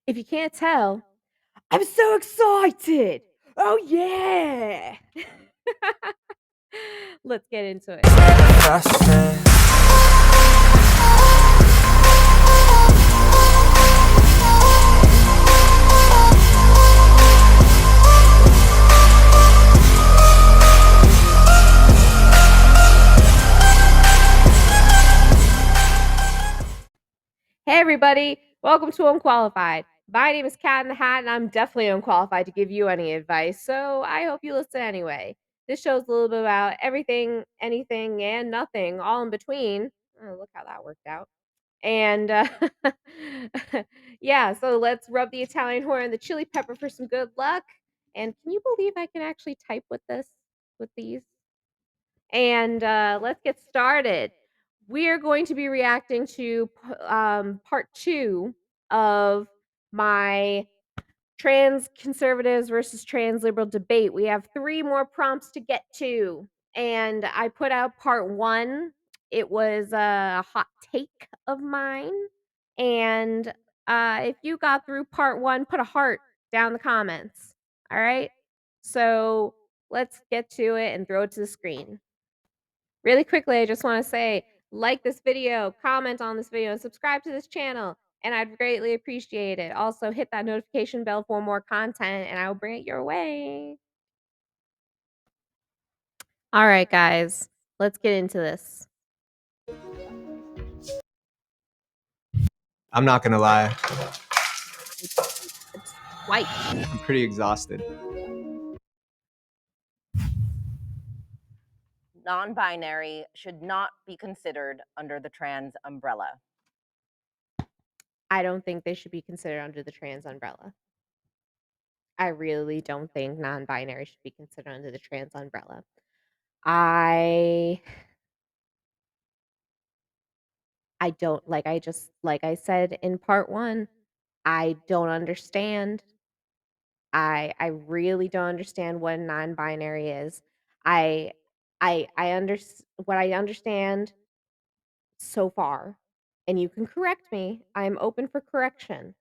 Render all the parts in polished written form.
If you can't tell, I'm so excited! Oh yeah! Let's get into it. Hey everybody, welcome to Unqualified. My name is Cat in the Hat, and I'm definitely unqualified to give you any advice, so I hope you listen anyway. This show's a little bit about everything, anything, and nothing, all in between. Oh, look how that worked out. And yeah, so let's rub the Italian horn and the chili pepper for some good luck. And can you believe I can actually type with these? And let's get started. We are going to be reacting to part 2 of my trans conservatives versus trans liberal debate. We have 3 more prompts to get to, and I put out part 1. It was a hot take of mine, and if you got through part 1, put a heart down in the comments. All right? So, let's get to it and throw it to the screen. Really quickly, I just wanna say, like this video, comment on this video, and subscribe to this channel, and I'd greatly appreciate it. Also, hit that notification bell for more content, and I will bring it your way. Alright, guys, let's get into this. I'm not gonna lie. It's white. I'm pretty exhausted. Non-binary should not be considered under the trans umbrella. I don't think they should be considered under the trans umbrella. I really don't think non-binary should be considered under the trans umbrella. I don't like I said in part 1, I don't understand. I really don't understand what non-binary is. I what I understand so far, and you can correct me. I'm open for correction.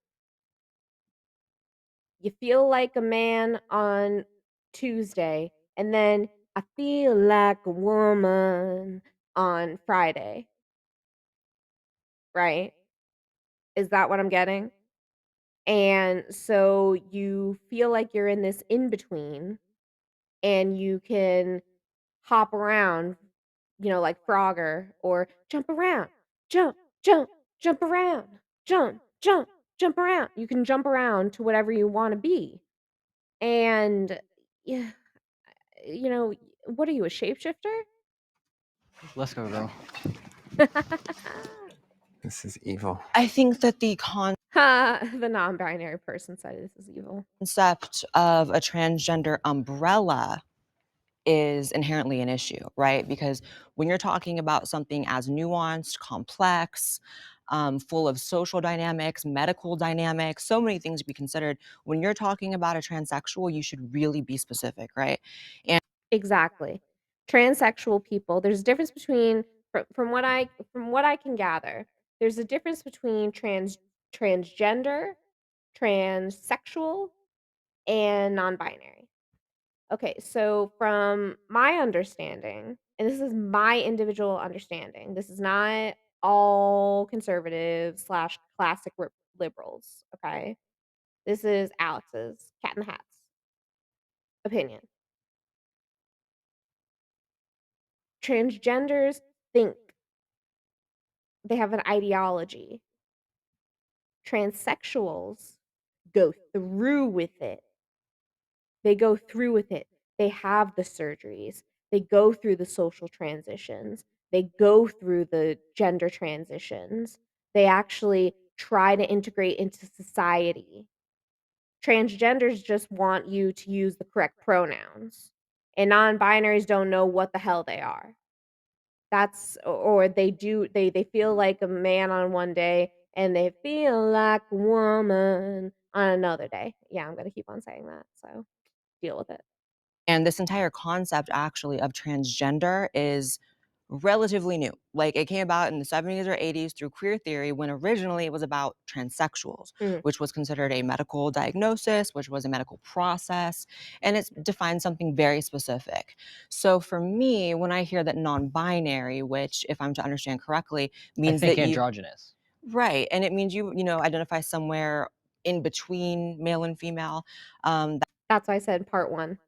You feel like a man on Tuesday, and then I feel like a woman on Friday. Right? Is that what I'm getting? And so you feel like you're in this in between, and you can hop around, like Frogger, or jump around, jump, jump, jump around, jump, jump, jump around. You can jump around to whatever you want to be. And yeah, what are you, a shapeshifter? Let's go, girl. This is evil. I think that the The non-binary person said this is evil. concept of a transgender umbrella is inherently an issue, right? Because when you're talking about something as nuanced, complex, full of social dynamics, medical dynamics, so many things to be considered. When you're talking about a transsexual, you should really be specific, right? And Exactly. Transsexual people, there's a difference between from what I can gather, there's a difference between transgender, transsexual, and non-binary. Okay, so from my understanding, and this is my individual understanding, this is not all conservatives slash classic liberals, okay? This is Alex's Cat in the Hat's opinion. Transgenders think they have an ideology. Transsexuals go through with it. They go through with it. They have the surgeries. They go through the social transitions. They go through the gender transitions. They actually try to integrate into society. Transgenders just want you to use the correct pronouns, and non-binaries don't know what the hell they are. Or they feel like a man on one day, and they feel like a woman on another day. Yeah, I'm gonna keep on saying that, so deal with it. And this entire concept actually of transgender is relatively new. Like, it came about in the 70s or 80s through queer theory when originally it was about transsexuals, Mm. which was considered a medical diagnosis, which was a medical process, and it's defined something very specific. So for me, when I hear that non-binary, which if I'm to understand correctly, I means think that you androgynous. right, and it means you identify somewhere in between male and female. That's why I said part 1.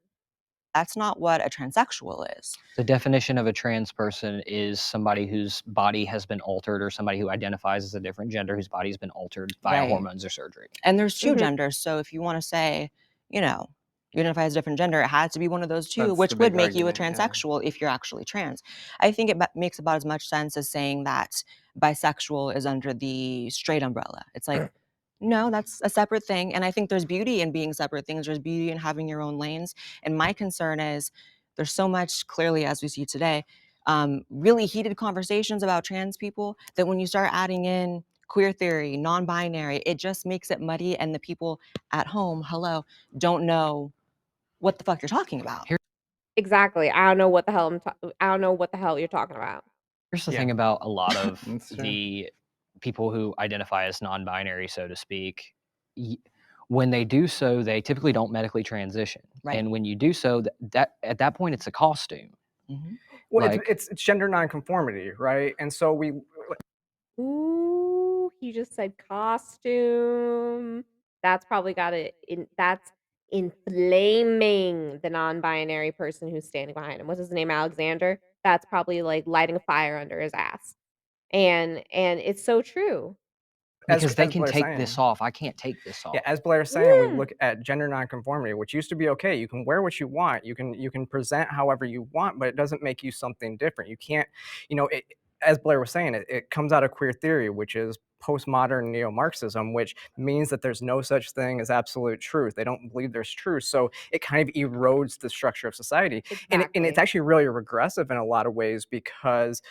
That's not what a transsexual is. The definition of a trans person is somebody whose body has been altered or somebody who identifies as a different gender whose body has been altered via Right. hormones or surgery. And there's 2 Mhm. genders, so if you wanna say, you know, you identify as a different gender, it has to be one of those 2, That's the which would big make you a argument, yeah. transsexual if you're actually trans. I think it makes about as much sense as saying that bisexual is under the straight umbrella. It's like, no, that's a separate thing, and I think there's beauty in being separate things, there's beauty in having your own lanes, and my concern is there's so much, clearly, as we see today, really heated conversations about trans people that when you start adding in queer theory, non-binary, it just makes it muddy, and the people at home, hello, don't know what the fuck you're talking about. Exactly. I don't know what the hell you're talking about. Here's the Yeah. thing about a lot of That's true. the people who identify as non-binary, so to speak. y- When they do so, they typically don't medically transition, Right. and when you do so, that at that point, it's a costume. Mhm. Well, Like, it's gender nonconformity, right? And so Ooh, he just said costume. That's probably got it in that's inflaming the non-binary person who's standing behind him. What's his name? Alexander? That's probably, like, lighting a fire under his ass. And it's so true. because they as can Blair's take this saying, off, I can't take this yeah, off. as Blair's saying, we Yeah. look at gender nonconformity, which used to be okay. You can wear what you want. You can present however you want, but it doesn't make you something different. You can't, as Blair was saying, it comes out of queer theory, which is postmodern neo-Marxism, which means that there's no such thing as absolute truth. They don't believe there's truth. So it kind of erodes the structure of society. And it's Exactly. actually really regressive in a lot of ways because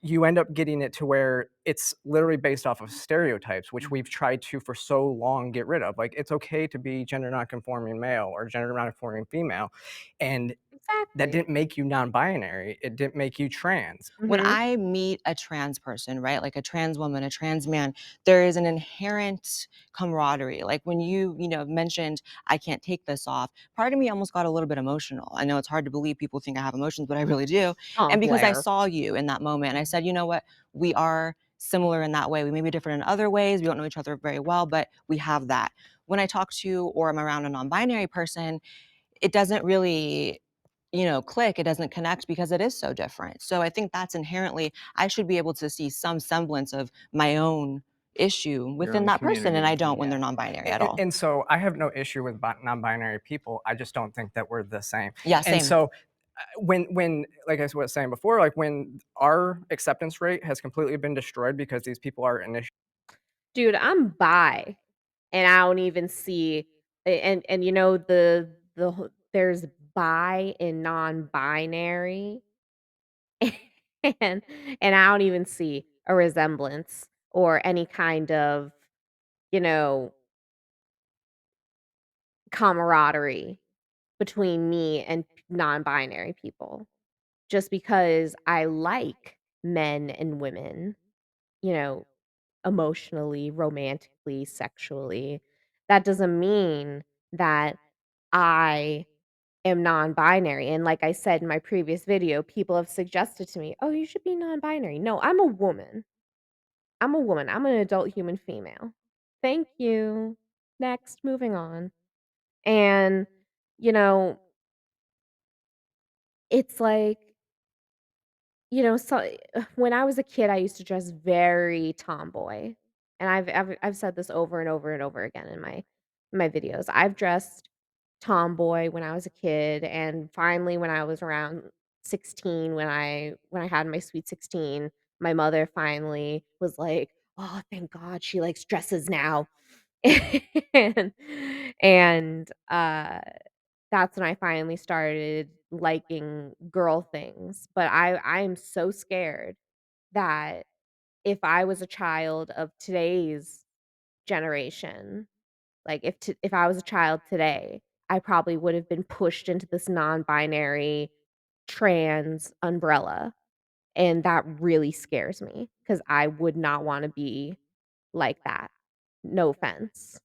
you end up getting it to where it's literally based off of stereotypes, which we've tried to for so long get rid of. Like it's okay to be gender nonconforming male or gender nonconforming female, and that Exactly. didn't make you non-binary. It didn't make you trans. When Mhm. I meet a trans person, right, like a trans woman, a trans man, there is an inherent camaraderie. Like when mentioned, I can't take this off, part of me almost got a little bit emotional. I know it's hard to believe people think I have emotions, but I really do. Oh, And because I Blair. saw you in that moment, and I said, you know what, we are similar in that way. We may be different in other ways. We don't know each other very well, but we have that. When I talk to or I'm around a non binary person, it doesn't really click, it doesn't connect because it is so different. So I think that's inherently I should be able to see some semblance of my own issue Your within own that person, and community. I don't when Yeah. they're non-binary at And, all. and so I have no issue with non-binary people. I just don't think that we're the same. Yeah, And same. so when like I was saying before, like when our acceptance rate has completely been destroyed because these people are initially Dude, I'm bi, and I don't even see and there's bi and non-binary, and I don't even see a resemblance or any kind of, you know, camaraderie between me and non-binary people. Just because I like men and women, you know, emotionally, romantically, sexually, that doesn't mean that I am non-binary. And like I said in my previous video, people have suggested to me, "Oh, you should be non-binary." No, I'm a woman. I'm a woman. I'm an adult human female. Thank you. Next, moving on. And, you know, it's like, so when I was a kid, I used to dress very tomboy. And I've said this over and over and over again in my videos. I've dressed tomboy when I was a kid, and finally when I was around 16, when I had my sweet 16, my mother finally was like, "Oh, thank God she likes dresses now." and and that's when I finally started liking girl things. But I am so scared that if I was a child of today's generation, like if I was a child today, I probably would have been pushed into this non-binary trans umbrella. and that really scares me because I would not wanna be like that. No offense.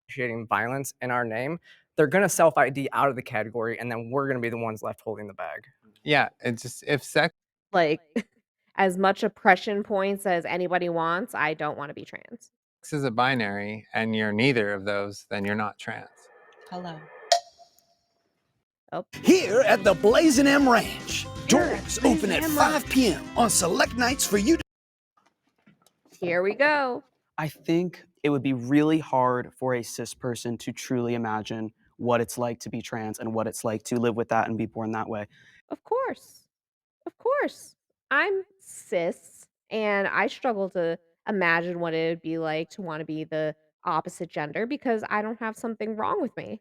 Initiating violence in our name, they're gonna self ID out of the category, and then we're gonna be the ones left holding the bag. Yeah, it's just if sex Like, as much oppression points as anybody wants, I don't wanna be trans. is a binary and you're neither of those, then you're not trans. Hello. Oh, Here at the Blazing M Ranch. Here at Doors Blazing open at M 5 p.m. on select nights for you to here we go. I think it would be really hard for a cis person to truly imagine what it's like to be trans and what it's like to live with that and be born that way. Of course. Of course. I'm cis, and I struggle to imagine what it would be like to wanna be the opposite gender because I don't have something wrong with me.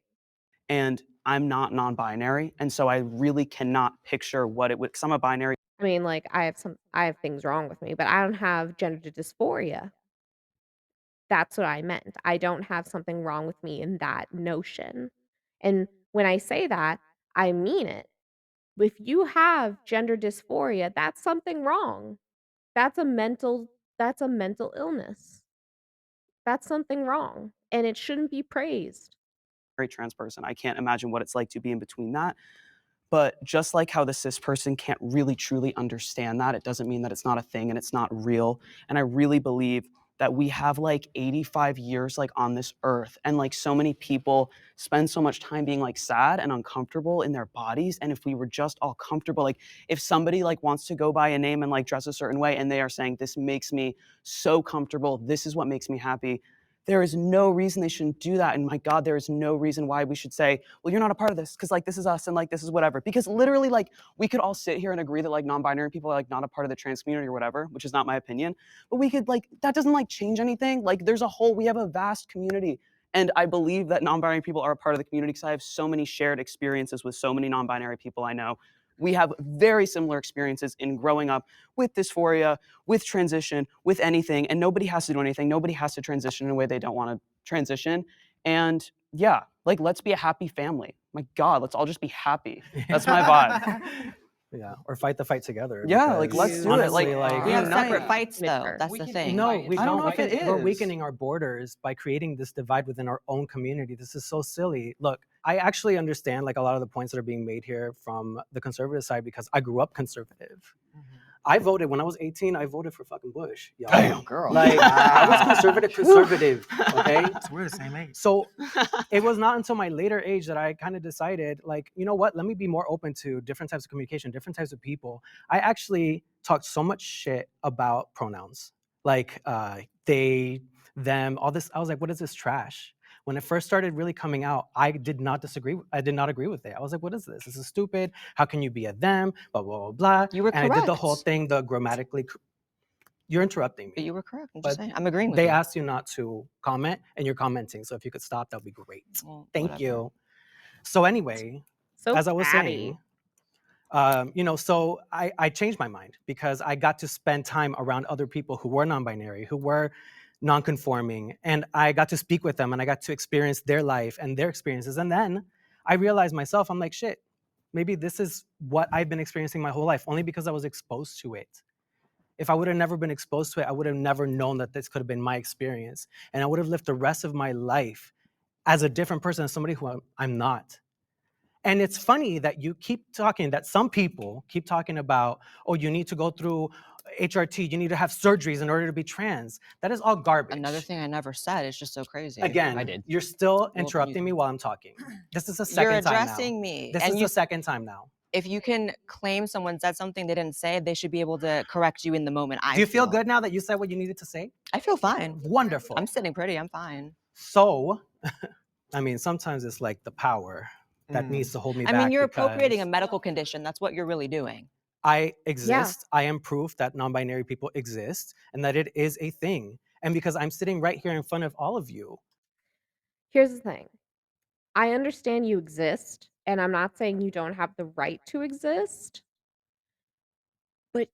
And I'm not non-binary, and so I really cannot picture what it would, because I'm a binary. I mean, like, I have things wrong with me, but I don't have gender dysphoria. That's what I meant. I don't have something wrong with me in that notion. And when I say that, I mean it. If you have gender dysphoria, that's something wrong. That's a mental that's a mental illness. That's something wrong, and it shouldn't be praised. Trans person. I can't imagine what it's like to be in between that. But just like how the cis person can't really truly understand that, it doesn't mean that it's not a thing and it's not real. And I really believe that we have like 85 years like on this earth, and like so many people spend so much time being like sad and uncomfortable in their bodies. And if we were just all comfortable, like if somebody like wants to go by a name and like dress a certain way and they are saying this makes me so comfortable, this is what makes me happy, there is no reason they shouldn't do that. And my God, there is no reason why we should say, well, you're not a part of this because like this is us and like this is whatever. Because literally, like we could all sit here and agree that like non-binary people are like not a part of the trans community or whatever, which is not my opinion. But we could like that doesn't like change anything. Like we have a vast community. And I believe that non-binary people are a part of the community because I have so many shared experiences with so many non-binary people I know. We have very similar experiences in growing up with dysphoria, with transition, with anything, and nobody has to do anything. Nobody has to transition in a way they don't want to transition. And yeah, like let's be a happy family. My God, let's all just be happy. That's my vibe. Yeah, or fight the fight together. Yeah, like, because let's do it, like, honestly, We have unite. separate fights though. Maker. That's We the can thing. no, unite. we I don't don't. know if it We're is. weakening our borders by creating this divide within our own community. This is so silly. Look, I actually understand like a lot of the points that are being made here from the conservative side because I grew up conservative. I voted when I was 18. I voted for fucking Bush. Y'all. Damn, girl. Like I was conservative. Okay. We're the same age. So it was not until my later age that I kind of decided, like, you know what, let me be more open to different types of communication, different types of people. I actually talked so much shit about pronouns, like they, them, all this. I was like, what is this trash? When it first started really coming out, I did not agree with it. I was like, what is this? This is stupid. How can you be a them? Blah, blah, blah, blah. You were And I did the whole correct. thing, the grammatically. You're interrupting But me. you were correct. I'm But just saying. I'm agreeing with They you. asked you not to comment, and you're commenting. So if you could stop, that would be great. Well, Thank whatever. you. So anyway, So as I was catty. saying, so I changed my mind because I got to spend time around other people who were non-binary, who were non-conforming, and I got to speak with them and I got to experience their life and their experiences. And then I realized myself, I'm like, shit, maybe this is what I've been experiencing my whole life, only because I was exposed to it. If I would have never been exposed to it, I would have never known that this could have been my experience. And I would have lived the rest of my life as a different person, as somebody who I'm not. And it's funny that you keep talking, that some people keep talking about, oh, you need to go through HRT, you need to have surgeries in order to be trans. That is all garbage. Another thing I never said. It's just so crazy. Again, I did. you're still Well, interrupting me you- while I'm talking. This is the You're second time now. addressing me, This and is you. the second time now. If you can claim someone said something they didn't say, they should be able to correct you in the moment. Do you feel good now that you said what you needed to say? I feel fine. Wonderful. I'm sitting pretty. I'm fine. So, I mean, sometimes it's like the power that needs to hold me back. I mean, you're appropriating a because medical condition. That's what you're really doing. I exist. I am proof that non-binary people exist and that it is a thing. And because I'm sitting right here in front of all of you, Here's the thing. I understand you exist, and I'm not saying you don't have the right to exist, but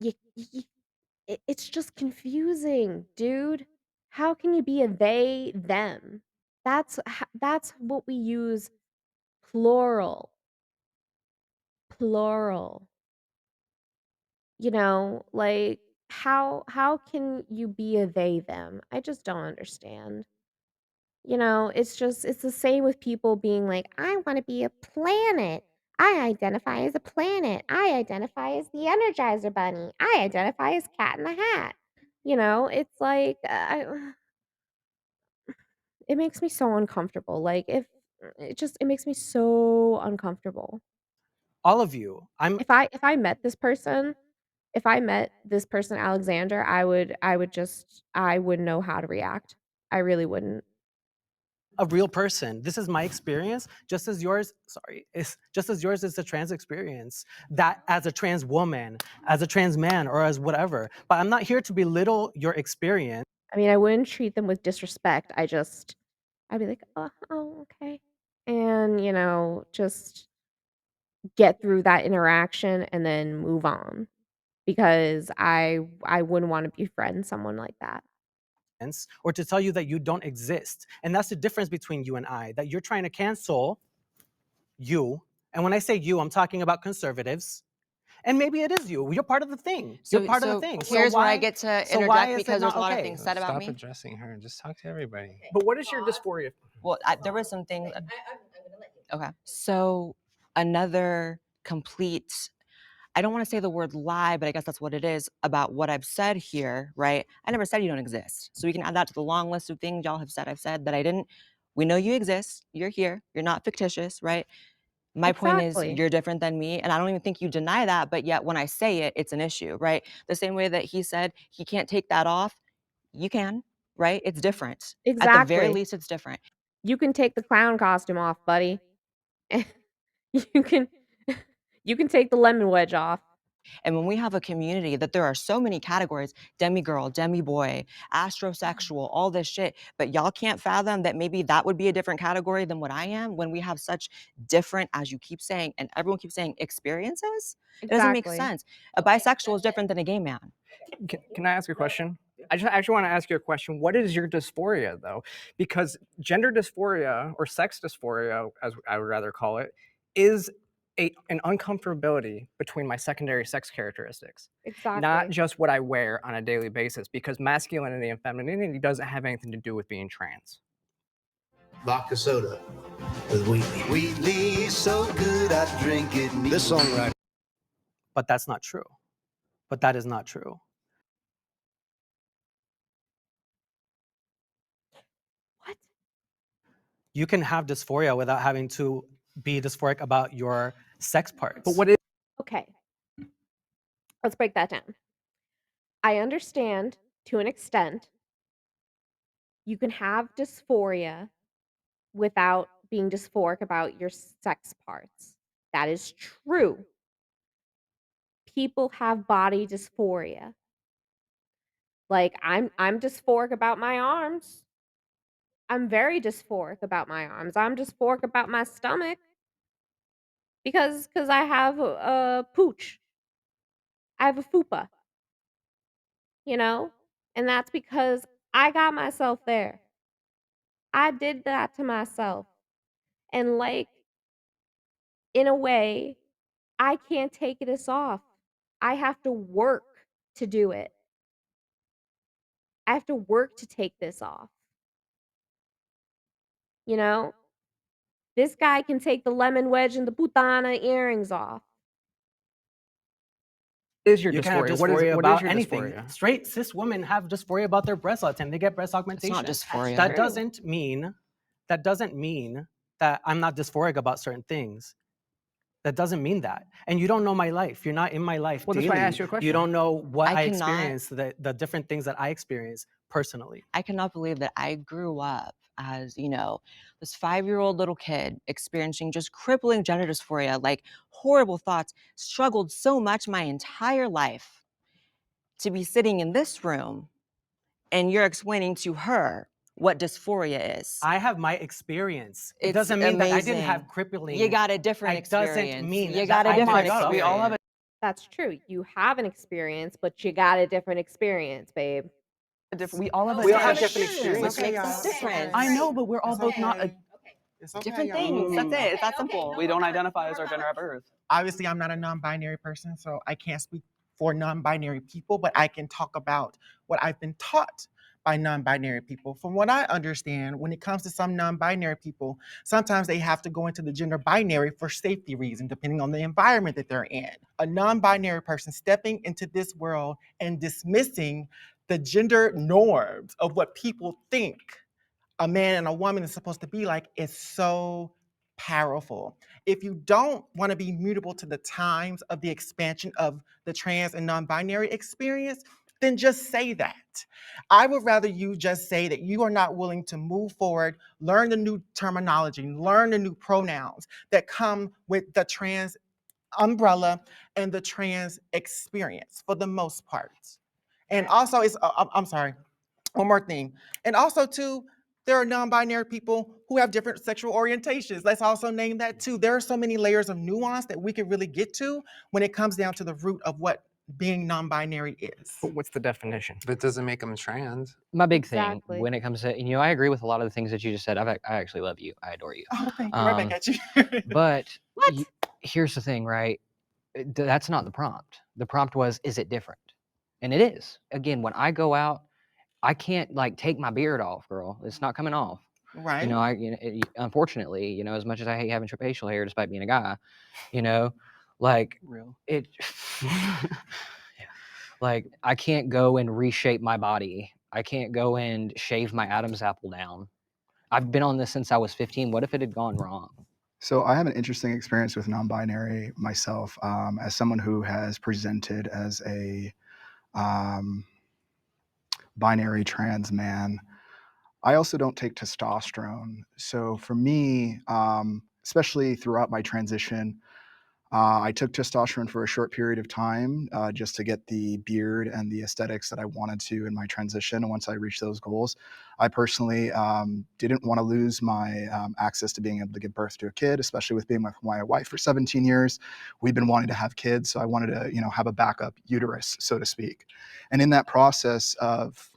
it's just confusing, dude. How can you be a they, them? That's what we use plural. Plural. You know, like how can you be a they them? I just don't understand. You know, it's the same with people being like, I want to be a planet. I identify as a planet. I identify as the Energizer Bunny. I identify as Cat in the Hat. You know, it's like it makes me so uncomfortable. Like if it makes me so uncomfortable. All of you. If I met this person, if I met this person, Alexander, I wouldn't know how to react. I really wouldn't. a real person. This is my experience, just as yours, is just as yours is a trans experience. That as a trans woman, as a trans man, or as whatever. But I'm not here to belittle your experience. I mean, I wouldn't treat them with disrespect. I'd be like, oh, okay. And, just get through that interaction and then move on because I wouldn't want to befriend someone like that. Or to tell you that you don't exist. And that's the difference between you and I, that you're trying to cancel you. And when I say you, I'm talking about conservatives. And maybe it is you. You're part of the thing. You're part of the thing. Here's where I get to so why interject is it because there's not a lot of okay? things said about Stop me. addressing her and just talk to everybody. But what is your dysphoria? Well, there was some things. Okay. So another complete, I don't want to say the word lie, but I guess that's what it is about what I've said here, right? I never said you don't exist. So we can add that to the long list of things y'all have said. I've said that I didn't. We know you exist. You're here. You're not fictitious, right? My point is Exactly. you're different than me. And I don't even think you deny that. But yet when I say it, it's an issue, right? The same way that he said he can't take that off. You can, right? It's different. At the very Exactly. least, it's different. You can take the clown costume off, buddy. You can you can take the lemon wedge off. And when we have a community that there are so many categories, demi-girl, demi-boy, astrosexual, all this shit, but y'all can't fathom that maybe that would be a different category than what I am when we have such different, as you keep saying, and everyone keeps saying, experiences? It doesn't make Exactly. sense. A bisexual is different than a gay man. Can I ask a question? I just actually want to ask you a question. What is your dysphoria, though? Because gender dysphoria, or sex dysphoria, as I would rather call it, is an uncomfortability between my secondary sex characteristics, not Exactly. just what I wear on a daily basis, because masculinity and femininity doesn't have anything to do with being trans. Vodka soda with Wheatley. Wheatley, so good I drink it. This song right. But that's not true. But that is not true. What? You can have dysphoria without having to be dysphoric about your sex parts. But what is Okay. Let's break that down. I understand to an extent you can have dysphoria without being dysphoric about your sex parts. That is true. People have body dysphoria. Like I'm dysphoric about my arms. I'm very dysphoric about my arms. I'm dysphoric about my stomach because I have a pooch. I have a fupa, you know? And that's because I got myself there. I did that to myself. And like in a way, I can't take this off. I have to work to do it. I have to work to take this off. You know? This guy can take the lemon wedge and the putana earrings off. your You can have dysphoria? dysphoria What is about your anything. dysphoria? Straight cis women have dysphoria about their breasts all the time. They get breast It's augmentation. not dysphoria. That True. doesn't mean that I'm not dysphoric about certain things. That doesn't mean that. And you don't know my life. You're not in my life Well, daily. that's why I asked you a question. You don't know what I I cannot- experience, the different things that I experience personally. I cannot believe that I grew up as, this 5-year-old little kid experiencing just crippling gender dysphoria, like horrible thoughts, struggled so much my entire life to be sitting in this room and you're explaining to her what dysphoria is. I have my experience. It It's doesn't mean that I didn't amazing. have crippling. You got a different It doesn't experience. mean you that got a I- oh my different God, we all have experience. That's true. You have an experience, but you got a different experience, babe. We all have a We all have different different Which experiences. makes us different. I know, but we're all both not. Different things. That's it. It's that simple. We don't identify as our gender at birth. Obviously, I'm not a non-binary person, so I can't speak for non-binary people, but I can talk about what I've been taught by non-binary people. From what I understand, when it comes to some non-binary people, sometimes they have to go into the gender binary for safety reasons, depending on the environment that they're in. A non-binary person stepping into this world and dismissing the gender norms of what people think a man and a woman is supposed to be like is so powerful. If you don't want to be mutable to the times of the expansion of the trans and non-binary experience, then just say that. I would rather you just say that you are not willing to move forward, learn the new terminology, learn the new pronouns that come with the trans umbrella and the trans experience for the most part. And also, I'm sorry, one more thing. And also, too, there are non-binary people who have different sexual orientations. Let's also name that too. There are so many layers of nuance that we could really get to when it comes down to the root of what being non-binary is. But what's the definition? But it doesn't make them trans. My big Exactly. thing when it comes to, I agree with a lot of the things that you just said. I actually love you. I adore you. Oh, thank you. Right back Um, at you. But What? here's the thing, right? That's not the prompt. The prompt was, is it different? And it is. Again, when I go out, I can't like take my beard off, girl. It's not coming off. Right. Unfortunately, as much as I hate having facial hair, despite being a guy, like Real. it, like I can't go and reshape my body. I can't go and shave my Adam's apple down. I've been on this since I was 15. What if it had gone wrong? So I have an interesting experience with non-binary myself, as someone who has presented as a binary trans man. I also don't take testosterone. So for me, especially throughout my transition, I took testosterone for a short period of time just to get the beard and the aesthetics that I wanted to in my transition. And once I reached those goals, I personally didn't want to lose my access to being able to give birth to a kid, especially with being with my wife for 17 years. We've been wanting to have kids, so I wanted to, have a backup uterus, so to speak. And in that process of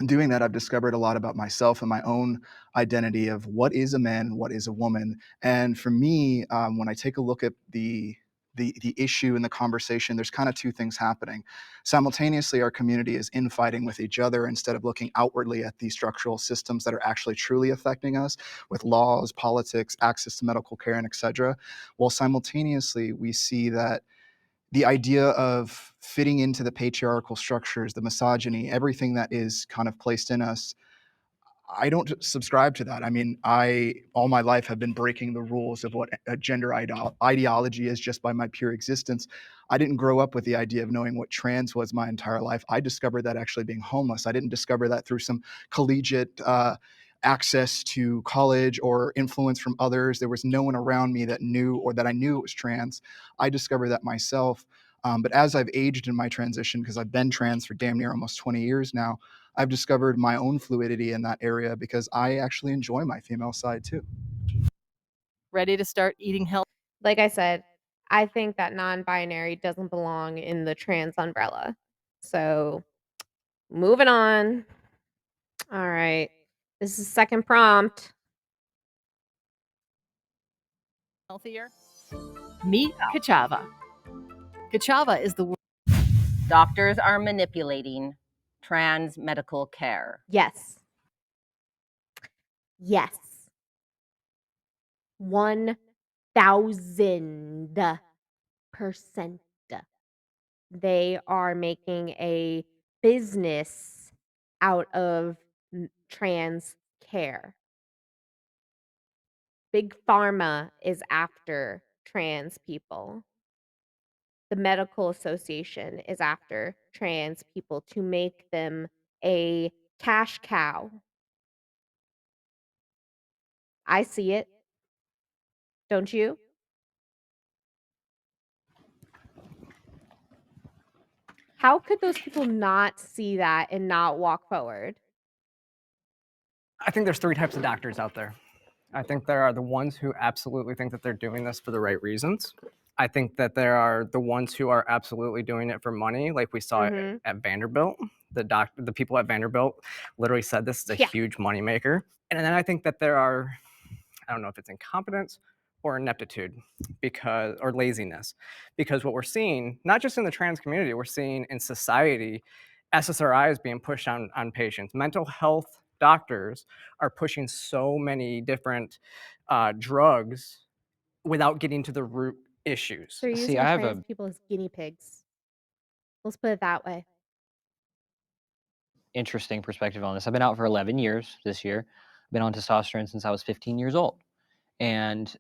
doing that, I've discovered a lot about myself and my own identity of what is a man, what is a woman. And for me, when I take a look at the issue and the conversation, there's kind of two things happening. Simultaneously, our community is infighting with each other instead of looking outwardly at the structural systems that are actually truly affecting us with laws, politics, access to medical care, and et cetera. While simultaneously, we see that the idea of fitting into the patriarchal structures, the misogyny, everything that is kind of placed in us, I don't subscribe to that. I mean, all my life have been breaking the rules of what a gender ideology is just by my pure existence. I didn't grow up with the idea of knowing what trans was my entire life. I discovered that actually being homeless. I didn't discover that through some collegiate access to college or influence from others. There was no one around me that knew or that I knew it was trans. I discovered that myself. But as I've aged in my transition, because I've been trans for damn near almost 20 years now, I've discovered my own fluidity in that area because I actually enjoy my female side too. Ready to start eating healthy? Like I said, I think that non-binary doesn't belong in the trans umbrella. So, moving on. All right. This is second prompt. Healthier? Meet Kachava. Kachava is the Doctors are manipulating trans medical care. Yes. Yes. 1000%. They are making a business out of trans care. Big Pharma is after trans people. The medical association is after trans people to make them a cash cow. I see it. Don't you? How could those people not see that and not walk forward? I think there's 3 types of doctors out there. I think there are the ones who absolutely think that they're doing this for the right reasons. I think that there are the ones who are absolutely doing it for money, like we saw at Vanderbilt. The people at Vanderbilt literally said this is a huge moneymaker. And then I think that there are, I don't know if it's incompetence or ineptitude or laziness, because what we're seeing, not just in the trans community, we're seeing in society, SSRIs being pushed on patients. Mental health doctors are pushing so many different drugs without getting to the root issues. So you're See, using I have trans a people as guinea pigs. Let's put it that way. interesting perspective on this. I've been out for 11 years this year. I've been on testosterone since I was 15 years old. And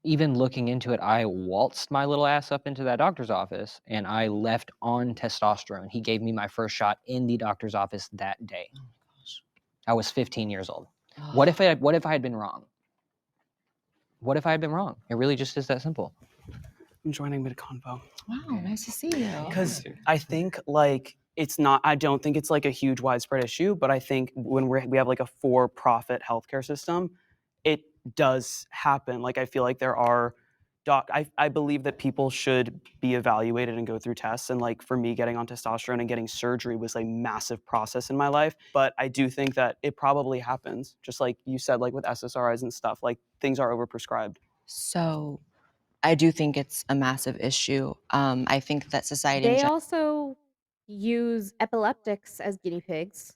even looking into it, I waltzed my little ass up into that doctor's office and I left on testosterone. He gave me my first shot in the doctor's office that day. Oh my gosh. I was 15 years old. What if I had been wrong? What if I had been wrong? It really just is that simple. I'm joining mid-convo. Wow, nice to see you. Because I think like it's not, I don't think it's like a huge widespread issue, but I think when we have like a for-profit healthcare system, it does happen. Like I feel like there are I believe that people should be evaluated and go through tests. And like for me, getting on testosterone and getting surgery was a massive process in my life. But I do think that it probably happens, just like you said, like with SSRIs and stuff, like things are overprescribed. So I do think it's a massive issue. I think that society in They general. also use epileptics as guinea pigs.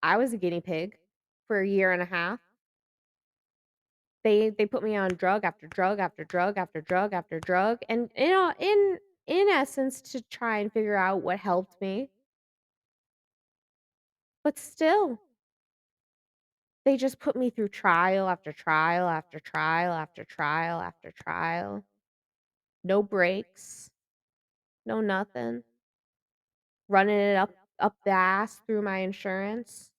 I was a guinea pig for a year and a half. They put me on drug after drug after drug after drug after drug, and in essence to try and figure out what helped me. But still, they just put me through trial after trial after trial after trial after trial. No breaks, no nothing. Running it up the ass through my insurance.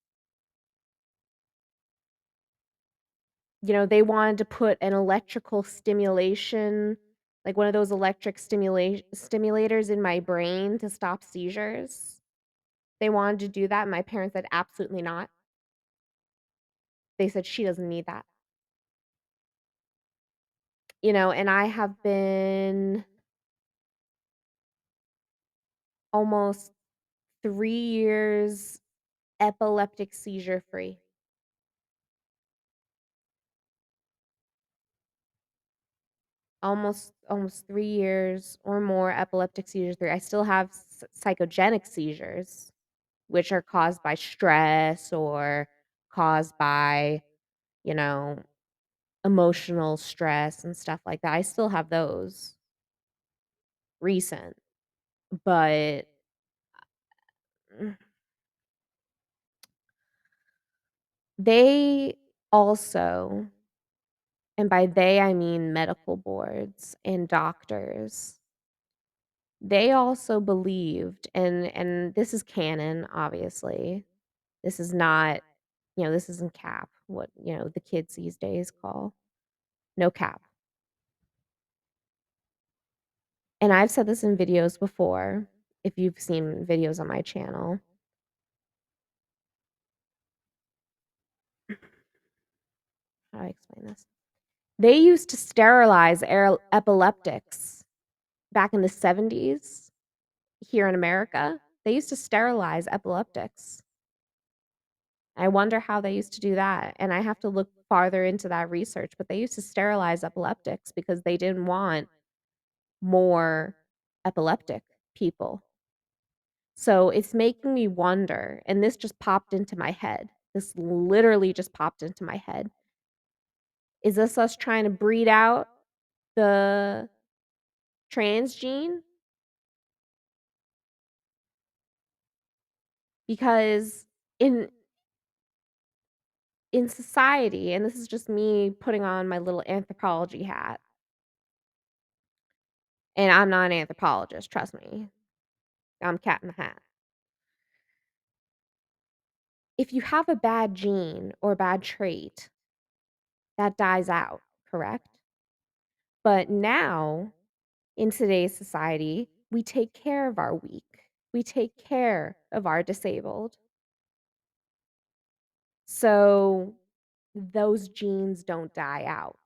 You know, they wanted to put an electrical stimulation, like one of those electric stimulators in my brain to stop seizures. They wanted to do that, and my parents said, "Absolutely not." They said, "She doesn't need that." You know, and I have been almost 3 years epileptic seizure free. Almost 3 years or more epileptic seizures free. I still have psychogenic seizures, which are caused by stress or caused by, you know, emotional stress and stuff like that. I still have those recent, but mm, they also, and by they I mean medical boards and doctors, they also believed, and this is canon, obviously. This is not, this isn't cap, what, the kids these days call no cap. And I've said this in videos before, if you've seen videos on my channel. How do I explain this? They used to sterilize epileptics back in the 70s here in America. They used to sterilize epileptics. I wonder how they used to do that, and I have to look farther into that research, but they used to sterilize epileptics because they didn't want more epileptic people. So it's making me wonder, and this just popped into my head. This literally just popped into my head. Is this us trying to breed out the trans gene? Because in society, and this is just me putting on my little anthropology hat, and I'm not an anthropologist, trust me. I'm cat in the hat. If you have a bad gene or bad trait, that dies out, correct? But now, in today's society, we take care of our weak. We take care of our disabled. So those genes don't die out.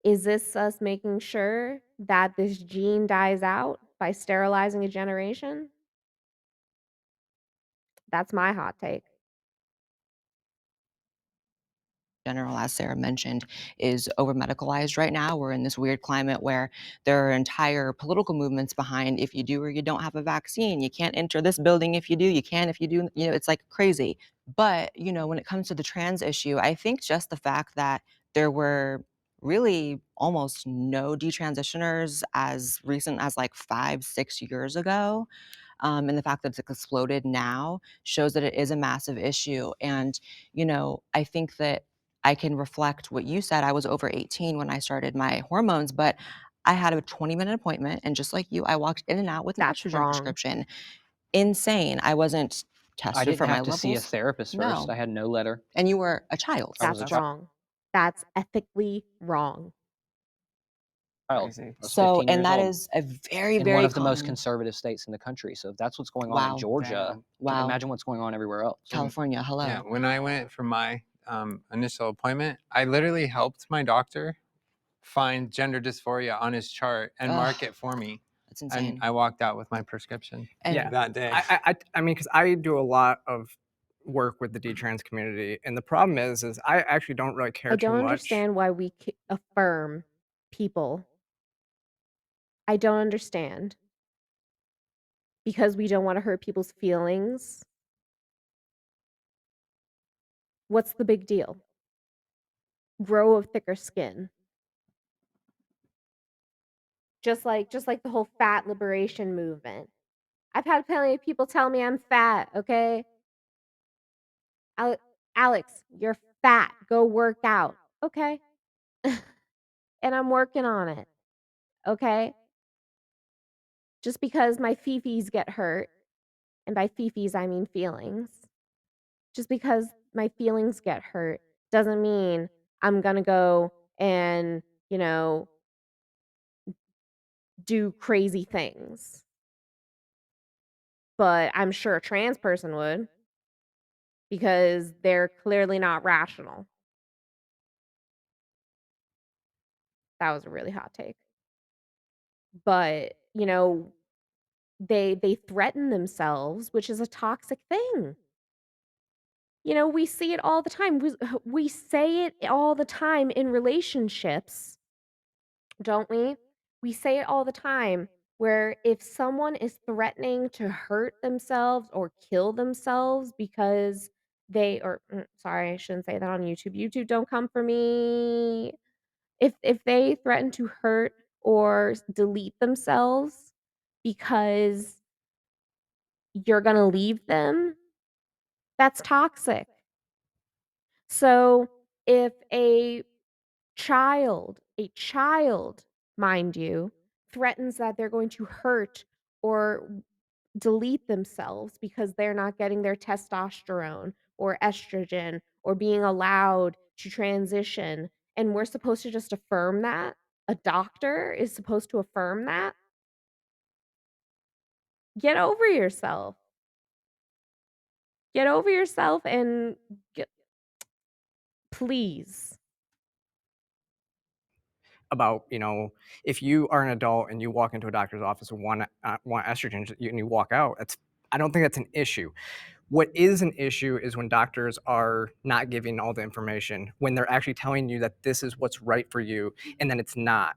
Is this us making sure that this gene dies out by sterilizing a generation? That's my hot take. general, as Sarah mentioned, is over medicalized right now. We're in this weird climate where there are entire political movements behind if you do or you don't have a vaccine, you can't enter this building if you do, you can if you do, it's like crazy. But, when it comes to the trans issue, I think just the fact that there were really almost no detransitioners as recent as like 5, 6 years ago. And the fact that it's exploded now shows that it is a massive issue. And, I think that I can reflect what you said. I was over 18 when I started my hormones, but I had a 20-minute appointment. And just like you, I walked in and out with an That's estrogen wrong. prescription. Insane. I wasn't I tested didn't for my have to see a levels. therapist first. No. I had no letter. And you were a child. I was That's a child. wrong. That's ethically wrong. Crazy. I was So, 15 and years that old is a very, in one very of the most common. conservative states in the country. So if that's what's going on in Wow. Georgia, Damn. Wow. imagine what's going on everywhere else. California, hello. Yeah, when I went for my initial appointment, I literally helped my doctor find gender dysphoria on his chart and mark Ugh, it for me. that's And insane. I walked out with my prescription And Yeah. that day. I mean, because I do a lot of work with the D-trans community, and the problem is I actually don't really care I too don't much. understand why we affirm people. I don't understand. Because we don't want to hurt people's feelings. What's the big deal? Grow a thicker skin. Just like the whole fat liberation movement. I've had plenty of people tell me I'm fat, okay? Alex, you're fat. Go work out. Okay. And I'm working on it. Okay? Just because my fifis get hurt, and by fifis I mean feelings. Just because my feelings get hurt doesn't mean I'm gonna go and, do crazy things. But I'm sure a trans person would, because they're clearly not rational. That was a really hot take. But, they threaten themselves, which is a toxic thing. We see it all the time. We say it all the time in relationships, don't we? We say it all the time where if someone is threatening to hurt themselves or kill themselves because sorry, I shouldn't say that on YouTube. YouTube, don't come for me. If they threaten to hurt or delete themselves because you're going to leave them, that's toxic. So, if a child, mind you, threatens that they're going to hurt or delete themselves because they're not getting their testosterone or estrogen or being allowed to transition, and we're supposed to just affirm that, a doctor is supposed to affirm that, get over yourself. Get over yourself and please. About if you are an adult and you walk into a doctor's office and want estrogen and you walk out, I don't think that's an issue. What is an issue is when doctors are not giving all the information, when they're actually telling you that this is what's right for you, and then it's not.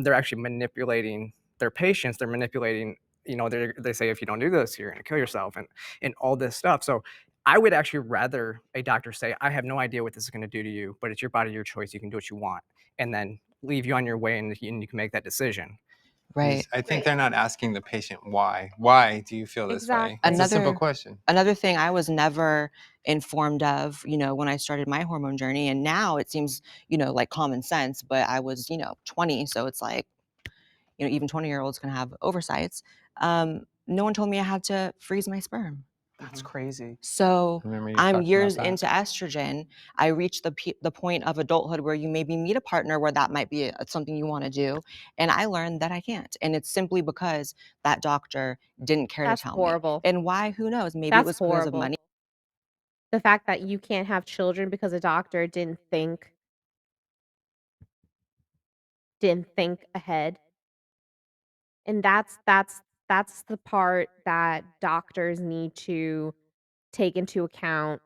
They're actually manipulating their patients. They're manipulating, they say, if you don't do this, you're going to kill yourself and all this stuff. So I would actually rather a doctor say, I have no idea what this is going to do to you, but it's your body, your choice. You can do what you want, and then leave you on your way, and you can make that decision. Right. I think they're not asking the patient why. Why do you feel this way? It's a simple question. Another thing I was never informed of, when I started my hormone journey, and now it seems, like common sense, but I was, 20, so it's like, even 20-year-olds can have oversights. No one told me I had to freeze my sperm. That's crazy. So Remember you I'm talked years about that. into estrogen. I reached the point of adulthood where you maybe meet a partner where that might be something you want to do. And I learned that I can't. And it's simply because that doctor didn't care That's to tell horrible. me. And why? Who knows? Maybe it That's was because of horrible. money. The fact that you can't have children because a doctor didn't think ahead. And that's the part that doctors need to take into account.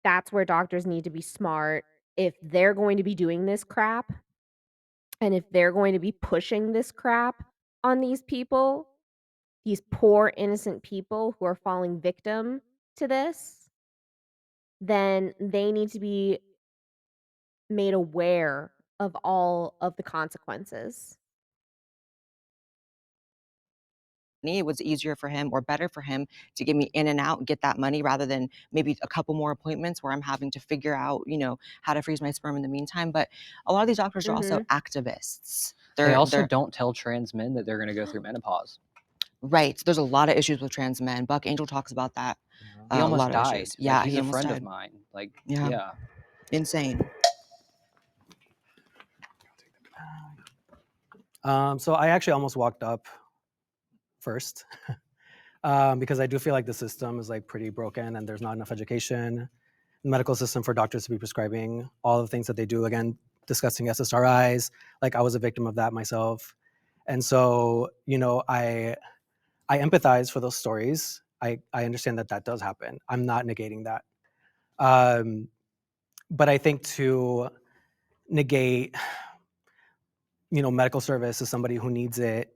That's where doctors need to be smart if they're going to be doing this crap and if they're going to be pushing this crap on these people, these poor innocent people who are falling victim to this, then they need to be made aware of all of the consequences. It was easier for him or better for him to get me in and out and get that money rather than maybe a couple more appointments where I'm having to figure out, how to freeze my sperm in the meantime. But a lot of these doctors are also activists. They also They're don't tell trans men that they're going to go through menopause. right. There's a lot of issues with trans men. Buck Angel talks about that. He A almost lot of died. issues. Like, Yeah, he's he a almost friend of died. mine. Like, Yeah. yeah. Insane. So I actually almost walked up first because I do feel like the system is like pretty broken and there's not enough education in the medical system for doctors to be prescribing all the things that they do. Again, discussing SSRIs, like I was a victim of that myself. And so, I empathize for those stories. I understand that does happen. I'm not negating that. But I think to negate, medical service to somebody who needs it,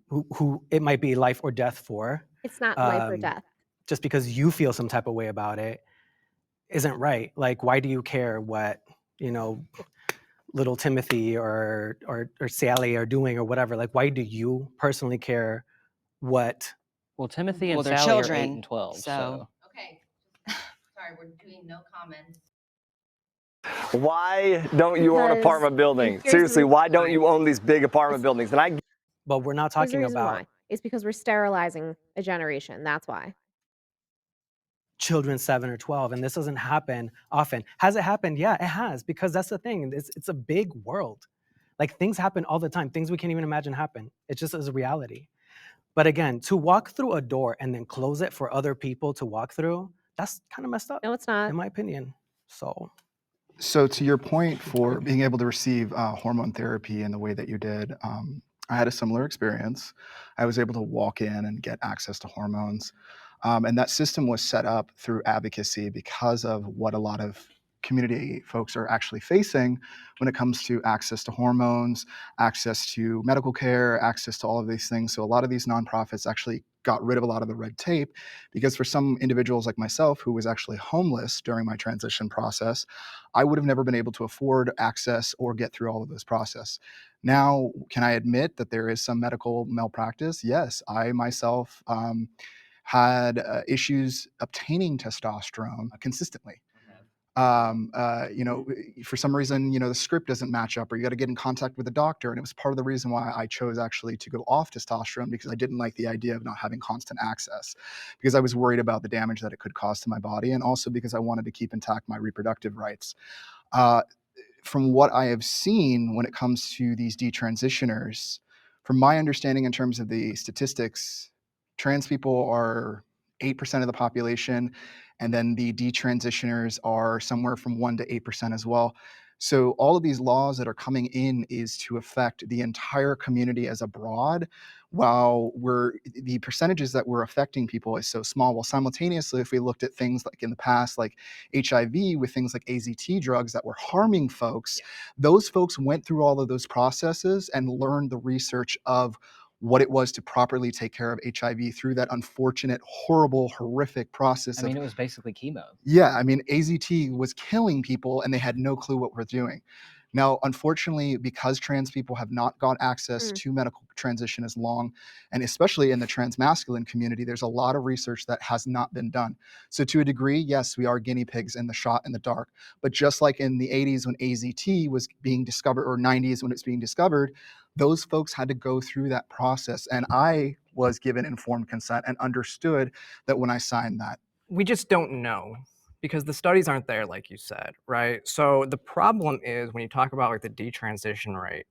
who it might be life or death for, It's not life or death. just because you feel some type of way about it isn't right. Like, why do you care what, little Timothy or Sally are doing or whatever? Like, why do you personally care what? Well, Timothy and Well, they're Sally are 8 children, and 12. So. Okay. Sorry, we're doing no comments. Why don't you own Because apartment buildings? here's the Seriously, reason why don't why. you own these big apartment buildings? And I But we're not Here's the talking reason about why. It's because we're sterilizing a generation. That's why. children 7 or 12, and this doesn't happen often. Has it happened? Yeah, it has, because that's the thing. It's a big world. Like, things happen all the time. Things we can't even imagine happen. It just is a reality. But again, to walk through a door and then close it for other people to walk through, that's kind of messed up, No, it's not. in my opinion. So to your point for being able to receive hormone therapy in the way that you did, I had a similar experience. I was able to walk in and get access to hormones. And that system was set up through advocacy because of what a lot of community folks are actually facing when it comes to access to hormones, access to medical care, access to all of these things. So a lot of these nonprofits actually got rid of a lot of the red tape because for some individuals like myself who was actually homeless during my transition process, I would have never been able to afford access or get through all of this process. Now, can I admit that there is some medical malpractice? Yes, I myself had issues obtaining testosterone consistently. For some reason, the script doesn't match up, or you got to get in contact with a doctor. And it was part of the reason why I chose actually to go off testosterone, because I didn't like the idea of not having constant access, because I was worried about the damage that it could cause to my body, and also because I wanted to keep intact my reproductive rights. From what I have seen when it comes to these detransitioners, from my understanding in terms of the statistics, trans people are 8% of the population, and then the detransitioners are somewhere from 1 to 8% as well. So all of these laws that are coming in is to affect the entire community as a broad, while the percentages that we're affecting people is so small. Well, simultaneously, if we looked at things like in the past, like HIV with things like AZT drugs that were harming folks, those folks went through all of those processes and learned the research of what it was to properly take care of HIV through that unfortunate, horrible, horrific process. I mean, it was basically chemo. Yeah, I mean, AZT was killing people and they had no clue what we're doing. Now, unfortunately, because trans people have not got access to medical transition as long, and especially in the transmasculine community, there's a lot of research that has not been done. So to a degree, yes, we are guinea pigs in the shot in the dark. But just like in the 80s when AZT was being discovered, or 90s when it's being discovered, those folks had to go through that process. And I was given informed consent and understood that when I signed that. We just don't know because the studies aren't there, like you said, right? So the problem is when you talk about like the detransition rate,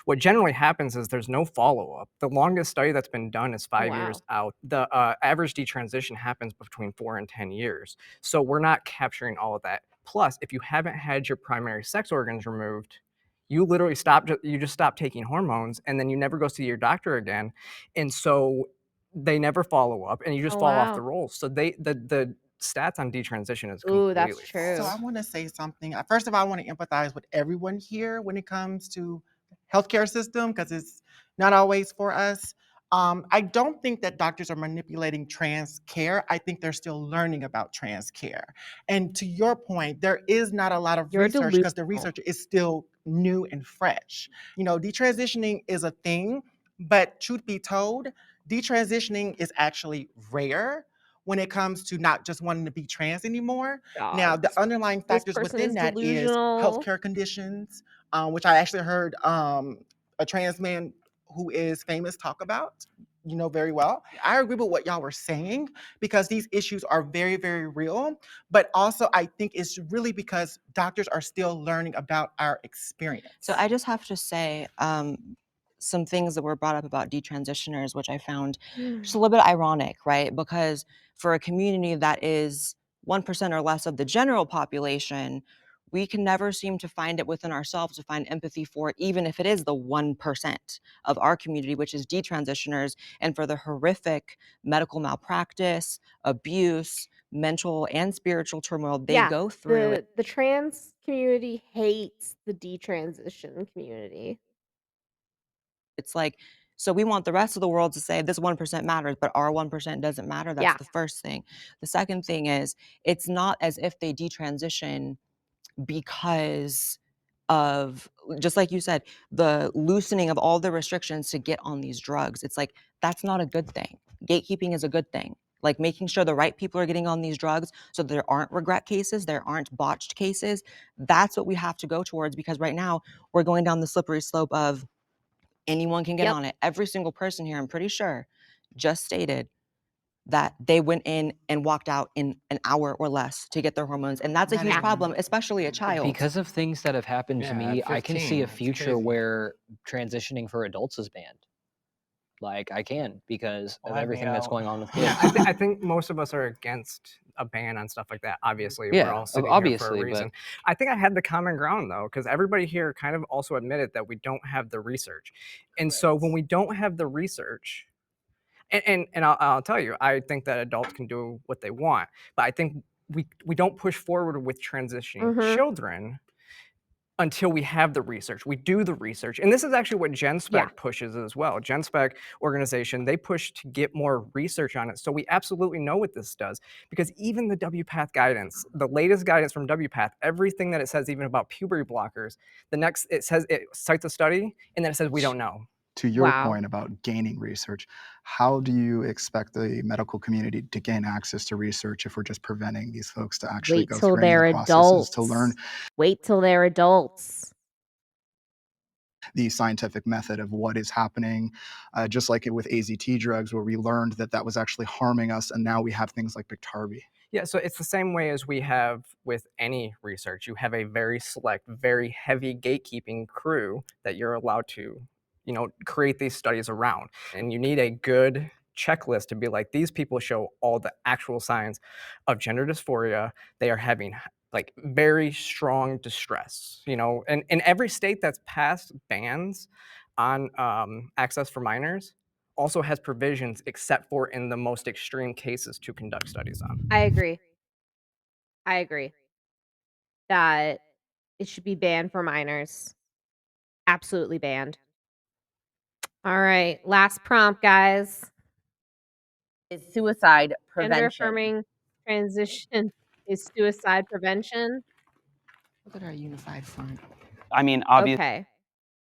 what generally happens is there's no follow-up. The longest study that's been done is 5 years out. The average detransition happens between 4 and 10 years. So we're not capturing all of that. Plus, if you haven't had your primary sex organs removed, you literally just stop taking hormones, and then you never go see your doctor again. And so they never follow up, and you just fall off the rolls. So the stats on detransition is Ooh, that's completely true. So false. I want to say something. First of all, I want to empathize with everyone here when it comes to healthcare system because it's not always for us. I don't think that doctors are manipulating trans care. I think they're still learning about trans care. And to your point, there is not a lot of You're research because the delusional. research is still new and fresh. You know, detransitioning is a thing, but truth be told, detransitioning is actually rare when it comes to not just wanting to be trans anymore. Now, the Dogs. underlying This factors person within is that is delusional. healthcare conditions, which I actually heard a trans man who is famous talk about, you know, very well. I agree with what y'all were saying because these issues are very, very real. But also, I think it's really because doctors are still learning about our experience. So I just have to say some things that were brought up about detransitioners, which I found just a little bit ironic, right? Because for a community that is 1% or less of the general population, we can never seem to find it within ourselves to find empathy for it, even if it is the 1% of our community, which is detransitioners, and for the horrific medical malpractice, abuse, mental and spiritual turmoil they Yeah, go through. the trans community hates the detransition community. It's like, so we want the rest of the world to say this 1% matters, but our 1% doesn't matter. That's Yeah. the first thing. The second thing is, it's not as if they detransition because of, just like you said, the loosening of all the restrictions to get on these drugs. It's like, that's not a good thing. Gatekeeping is a good thing. Like making sure the right people are getting on these drugs so there aren't regret cases, there aren't botched cases. That's what we have to go towards, because right now we're going down the slippery slope of anyone can get Yep. on it. Every single person here, I'm pretty sure, just stated that they went in and walked out in an hour or less to get their hormones. And that's a That huge is problem, especially a child. Because of things that have happened to Yeah, me, at I can see 15, a that's future crazy. where transitioning for adults is banned. Like I can, because Well, of that'd be everything that's out. going on with Yeah, kids. I think most of us are against a ban on stuff like that. Obviously, we're Yeah, all sitting here for a obviously, but reason. I think I had the common ground though, because everybody here kind of also admitted that we don't have the research, and so when we don't have the research, and I'll tell you, I think that adults can do what they want, but I think we don't push forward with transitioning Mhm. children until we have the research. We do the research. And this is actually what GenSpec Yeah. pushes as well. GenSpec organization, they push to get more research on it. So we absolutely know what this does, because even the WPATH guidance, the latest guidance from WPATH, everything that it says even about puberty blockers, it says it cites a study and then it says we don't know. To your Wow. point about gaining research, how do you expect the medical community to gain access to research if we're just preventing these folks to actually Wait go till through any of they're the processes to learn adults. Wait till they're adults. the scientific method of what is happening? Just like it with AZT drugs, where we learned that that was actually harming us, and now we have things like Biktarvy. Yeah, so it's the same way as we have with any research. You have a very select, very heavy gatekeeping crew that you're allowed to, you know, create these studies around. And you need a good checklist to be like, these people show all the actual signs of gender dysphoria. They are having like very strong distress, you know, and in every state that's passed bans on access for minors also has provisions, except for in the most extreme cases, to conduct studies on. I agree. I agree that it should be banned for minors. Absolutely banned. All right, last prompt, guys. Is suicide Gender prevention. affirming transition is suicide prevention. Look at our unified front. I mean, obviously, Okay.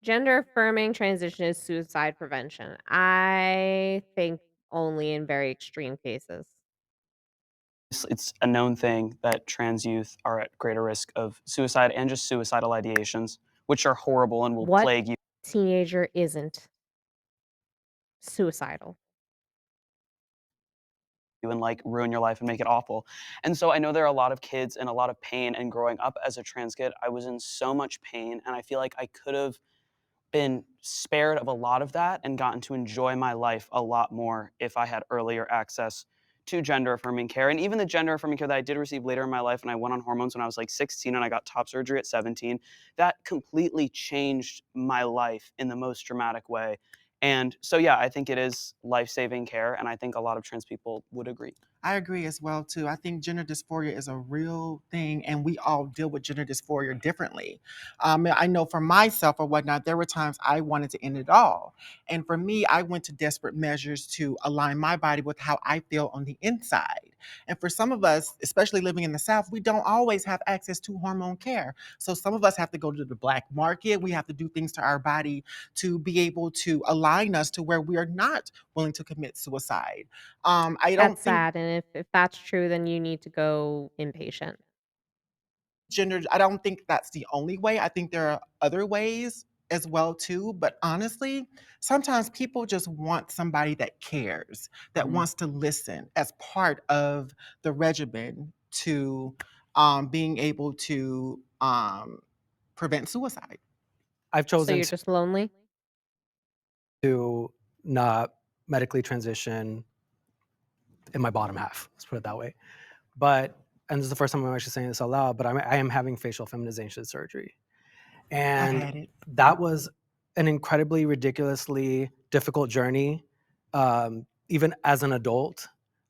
Gender affirming transition is suicide prevention. I think only in very extreme cases. it's a known thing that trans youth are at greater risk of suicide and just suicidal ideations, which are horrible and will What plague you teenager isn't suicidal? and like ruin your life and make it awful. And so I know there are a lot of kids in a lot of pain, and growing up as a trans kid, I was in so much pain, and I feel like I could have been spared of a lot of that and gotten to enjoy my life a lot more if I had earlier access to gender affirming care. And even the gender affirming care that I did receive later in my life, and I went on hormones when I was like 16 and I got top surgery at 17, that completely changed my life in the most dramatic way. And so, yeah, I think it is life-saving care, and I think a lot of trans people would agree. I agree as well too. I think gender dysphoria is a real thing, and we all deal with gender dysphoria differently. I know for myself or whatnot, there were times I wanted to end it all, and for me, I went to desperate measures to align my body with how I feel on the inside. And for some of us, especially living in the South, we don't always have access to hormone care. So some of us have to go to the black market. We have to do things to our body to be able to align us to where we are not willing to commit suicide. I don't That's think sad, and if that's true, then you need to go inpatient. I don't think that's the only way. I think there are other ways as well too, but honestly, sometimes people just want somebody that cares, that wants to listen as part of the regimen to being able to prevent suicide. I've So chosen you're just lonely? to not medically transition in my bottom half. Let's put it that way. But, and this is the first time I'm actually saying this out loud, but I am having facial feminization surgery. I've And had it. that was an incredibly ridiculously difficult journey, even as an adult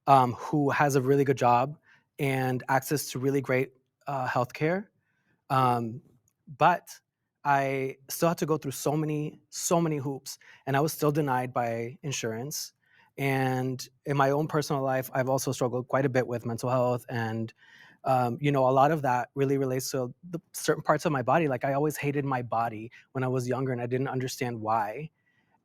who has a really good job and access to really great healthcare. But I still had to go through so many hoops, and I was still denied by insurance. And in my own personal life, I've also struggled quite a bit with mental health, and a lot of that really relates to the certain parts of my body. Like I always hated my body when I was younger, and I didn't understand why.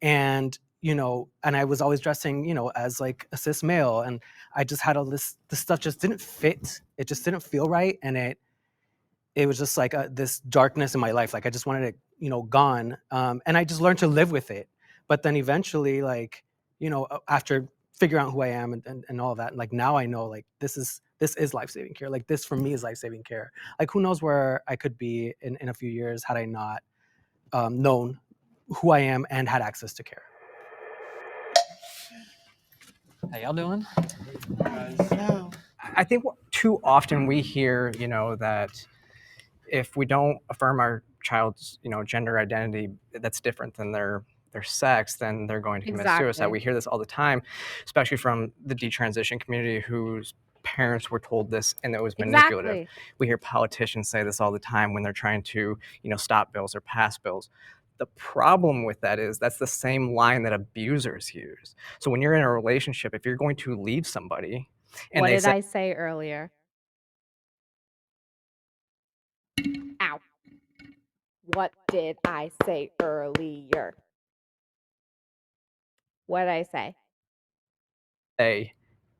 And and I was always dressing, as like a cis male, and I just had all this stuff just didn't fit. It just didn't feel right, and it was just like this darkness in my life. Like I just wanted it, gone. And I just learned to live with it. But then eventually, like, after figuring out who I am and all of that, like now I know like this is life-saving care. Like this for me is life-saving care. Like who knows where I could be in a few years had I not known who I am and had access to care. How y'all doing? I think too often we hear, that if we don't affirm our child's, gender identity that's different than their sex, then they're going to commit suicide. Exactly. We hear this all the time, especially from the detransition community whose parents were told this and it was manipulative. Exactly. We hear politicians say this all the time when they're trying to, stop bills or pass bills. The problem with that is that's the same line that abusers use. So when you're in a relationship, if you're going to leave somebody and What they did say, I say earlier? Ow. What did I say earlier? What did I say?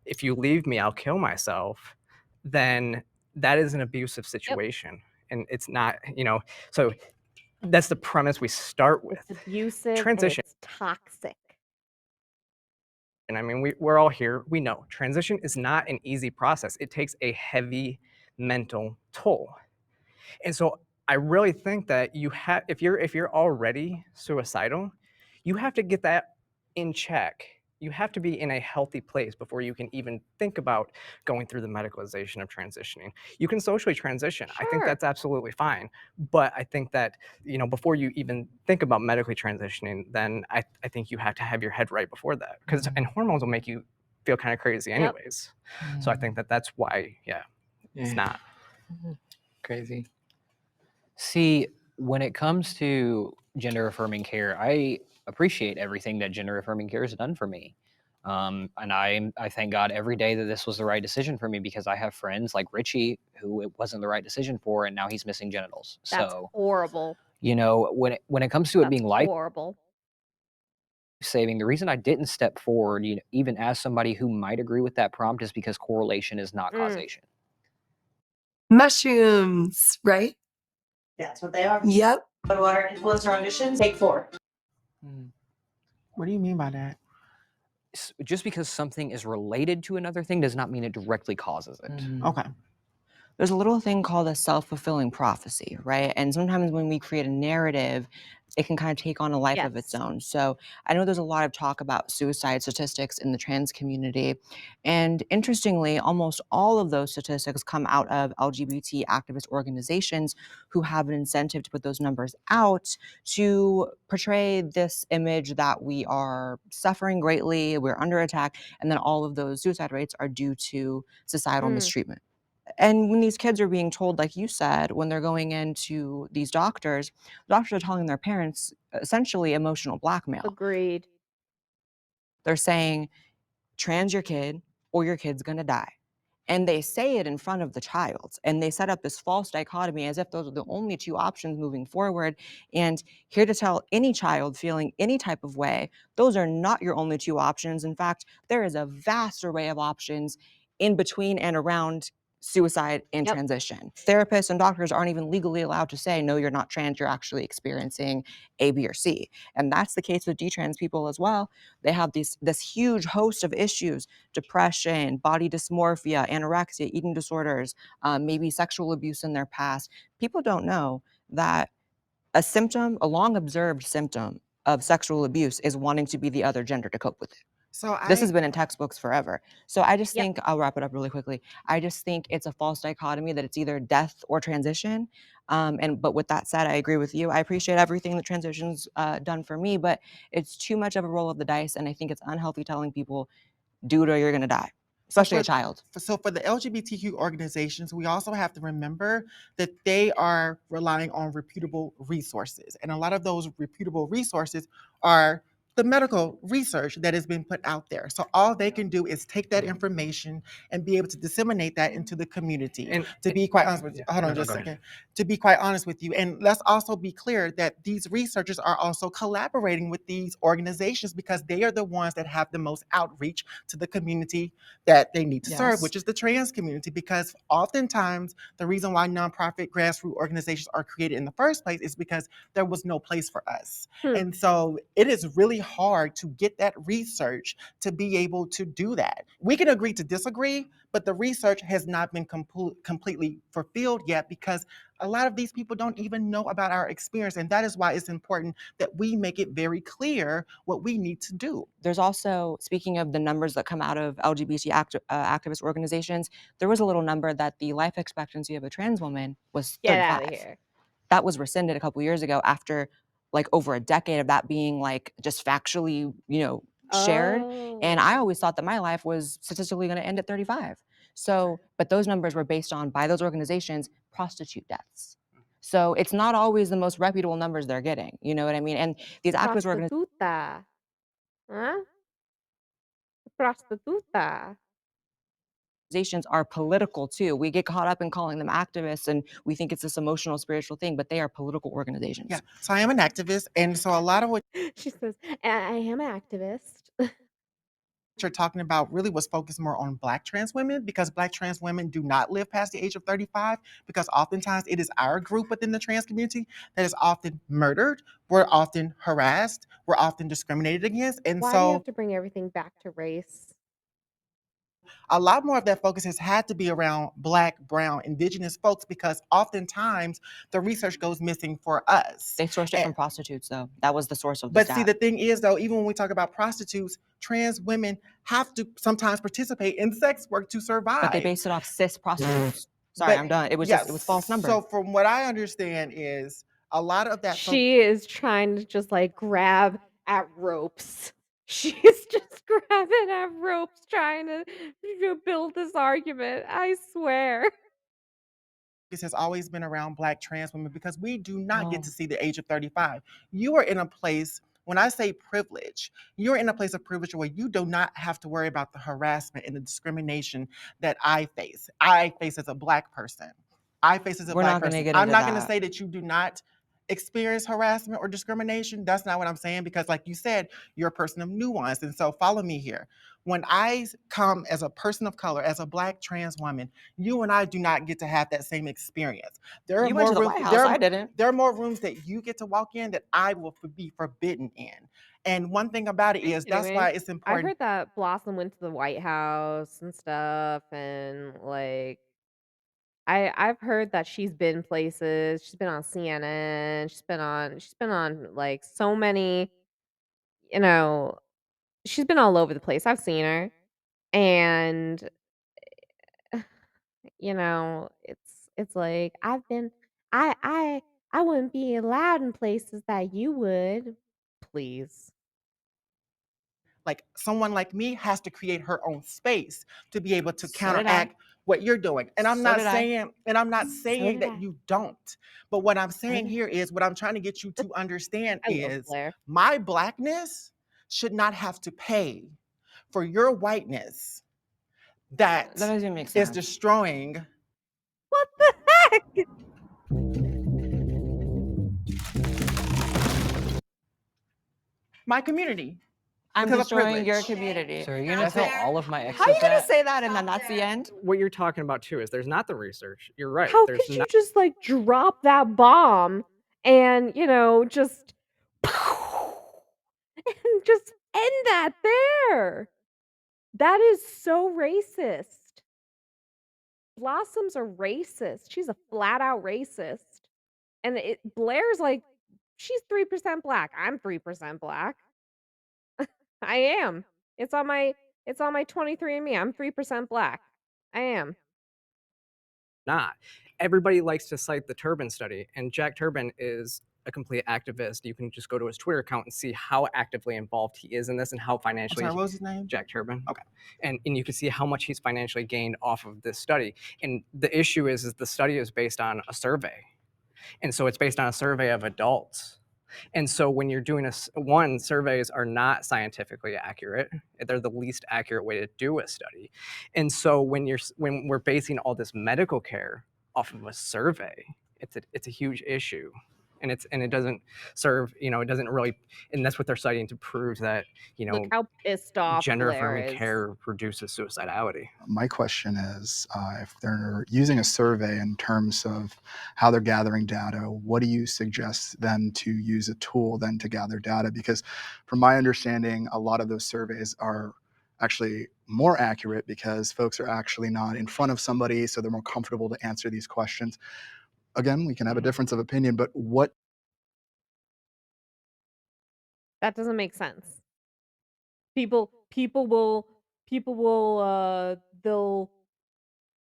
if you leave me, I'll kill myself, then that is an abusive situation. And it's not, so that's the premise we start with. It's abusive Transition. and it's toxic. And I mean, we're all here. We know transition is not an easy process. It takes a heavy mental toll. And so I really think that if you're already suicidal, you have to get that in check. You have to be in a healthy place before you can even think about going through the medicalization of transitioning. You can socially transition. I think Sure. that's absolutely fine. But I think that, before you even think about medically transitioning, then I think you have to have your head right before that. And hormones will make you feel kind of crazy Yep. anyways. So I think that that's why, it's not. Crazy. See, when it comes to gender affirming care, I appreciate everything that gender affirming care has done for me. And I thank God every day that this was the right decision for me, because I have friends like Richie who it wasn't the right decision for, and now he's missing genitals. That's So, horrible. when it comes to it That's being life horrible. saving, the reason I didn't step forward, even as somebody who might agree with that prompt, is because correlation is not causation. Mushrooms, right? That's what they are. Yep. But water influencer audition, take 4. What do you mean by that? Just because something is related to another thing does not mean it directly causes it. Okay. There's a little thing called a self-fulfilling prophecy, right? And sometimes when we create a narrative it can kind of take on a life of its Yes. own. So I know there's a lot of talk about suicide statistics in the trans community. And interestingly, almost all of those statistics come out of LGBT activist organizations who have an incentive to put those numbers out to portray this image that we are suffering greatly, we're under attack, and then all of those suicide rates are due to societal Mm. mistreatment. And when these kids are being told, like you said, when they're going into these doctors, the doctors are telling their parents essentially emotional blackmail. Agreed. They're saying, trans your kid or your kid's gonna die. And they say it in front of the child. And they set up this false dichotomy as if those are the only two options moving forward. And here to tell any child feeling any type of way, those are not your only two options. In fact, there is a vast array of options in between and around suicide and Yep. transition. Therapists and doctors aren't even legally allowed to say, no, you're not trans, you're actually experiencing A, B, or C. And that's the case with detrans people as well. They have this huge host of issues: depression, body dysmorphia, anorexia, eating disorders, maybe sexual abuse in their past. People don't know that a long observed symptom of sexual abuse is wanting to be the other gender to cope with it. So This has I been in textbooks forever. So I just Yep. think, I'll wrap it up really quickly. I just think it's a false dichotomy that it's either death or transition. But with that said, I agree with you. I appreciate everything that transition's done for me, but it's too much of a roll of the dice, and I think it's unhealthy telling people, do it or you're gonna die, So especially a child. So for the LGBTQ organizations, we also have to remember that they are relying on reputable resources. And a lot of those reputable resources are the medical research that has been put out there. So all they can do is take that information and be able to disseminate that into the community. And To be quite honest with you, hold on no, just go a ahead. second. To be quite honest with you, and let's also be clear that these researchers are also collaborating with these organizations because they are the ones that have the most outreach to the community that they need to serve, Yes. which is the trans community. Because oftentimes the reason why nonprofit grassroots organizations are created in the first place is because there was no place for us. Hmm. And so it is really hard to get that research to be able to do that. We can agree to disagree, but the research has not been completely fulfilled yet because a lot of these people don't even know about our experience. And that is why it's important that we make it very clear what we need to do. There's also, speaking of the numbers that come out of LGBT activist organizations, there was a little number that the life expectancy of a trans woman was Get out 35. of here. That was rescinded a couple years ago after like over a decade of that being like just factually, shared. And I Oh. always thought that my life was statistically going to end at 35. So, but those numbers were based on, by those organizations, prostitute deaths. So it's not always the most reputable numbers they're getting. You know what I mean? And these activist Prostituta. Huh? Prostituta. organizations are political too. We get caught up in calling them activists and we think it's this emotional, spiritual thing, but they are political organizations. Yeah. So I am an activist. And so a lot of what She says, I am an activist. you're talking about really was focused more on Black trans women because Black trans women do not live past the age of 35 because oftentimes it is our group within the trans community that is often murdered. We're often harassed. We're often discriminated against. And Why do you so have to bring everything back to race? a lot more of that focus has had to be around Black, Brown, Indigenous folks because oftentimes the research goes missing for us. They sourced it from prostitutes, though. That was the source of the But stat. see, the thing is, though, even when we talk about prostitutes, trans women have to sometimes participate in sex work to survive. But they based it off cis prostitutes. Sorry, I'm done. It was just, it was false number. So from what I understand is a lot of that. She is trying to just like grab at ropes. She's just grabbing at ropes trying to build this argument. I swear. This has always been around Black trans women because we do not get Oh. to see the age of 35. You are in a place, when I say privilege, you're in a place of privilege where you do not have to worry about the harassment and the discrimination that I face. I face as a Black person. I face as a We're Black not gonna person. get I'm into not going to that. say that you do not experience harassment or discrimination. That's not what I'm saying because, like you said, you're a person of nuance. And so, follow me here. When I come as a person of color, as a Black trans woman, you and I do not get to have that same experience. There are You went more to the rooms. White House, I didn't. There are more rooms that you get to walk in that I will be forbidden in. And one thing about it is that's Kidding why me? it's I important. heard that Blossom went to the White House and stuff, and like I've heard that she's been places. She's been on CNN. She's been on like so many, you know, she's been all over the place. I've seen her. And it's like I wouldn't be allowed in places that you would. Please. Like someone like me has to create her own space to be able to So did I. counteract what you're doing. And I'm So not did I. saying, and I'm not saying did that I. you don't. But what I'm So saying did here is what I'm trying to get you to understand I love is Blair. my blackness should not have to pay for your whiteness That that doesn't even make is sense. destroying What the heck? my community. I'm Because of destroying your privilege. community. So are you gonna That's tell it. all of my exes How are you gonna that? say that and then that's the end? What you're talking about too is there's not the research. You're right. How There's could you just like drop that bomb and, just and just end that there? That is so racist. Blossom's a racist. She's a flat out racist. And Blair's like, she's 3% black. I'm 3% black. I am. It's on my 23andMe. I'm 3% black. I am. not. Everybody likes to cite the Turbin study, and Jack Turbin is a complete activist. You can just go to his Twitter account and see how actively involved he is in this and how I'm financially. sorry, what was his name? Jack Turbin. Okay. And you can see how much he's financially gained off of this study. And the issue is the study is based on a survey. And so it's based on a survey of adults. And so when you're doing surveys are not scientifically accurate. They're the least accurate way to do a study. And so when we're basing all this medical care off of a survey, it's a huge issue. And it doesn't serve, it doesn't really, and that's what they're citing to prove that, Look how pissed off gender Blair affirming is. care reduces suicidality. My question is, if they're using a survey in terms of how they're gathering data, what do you suggest them to use a tool then to gather data? Because from my understanding, a lot of those surveys are actually more accurate because folks are actually not in front of somebody, so they're more comfortable to answer these questions. Again, we can have a difference of opinion, but what That doesn't make sense. People will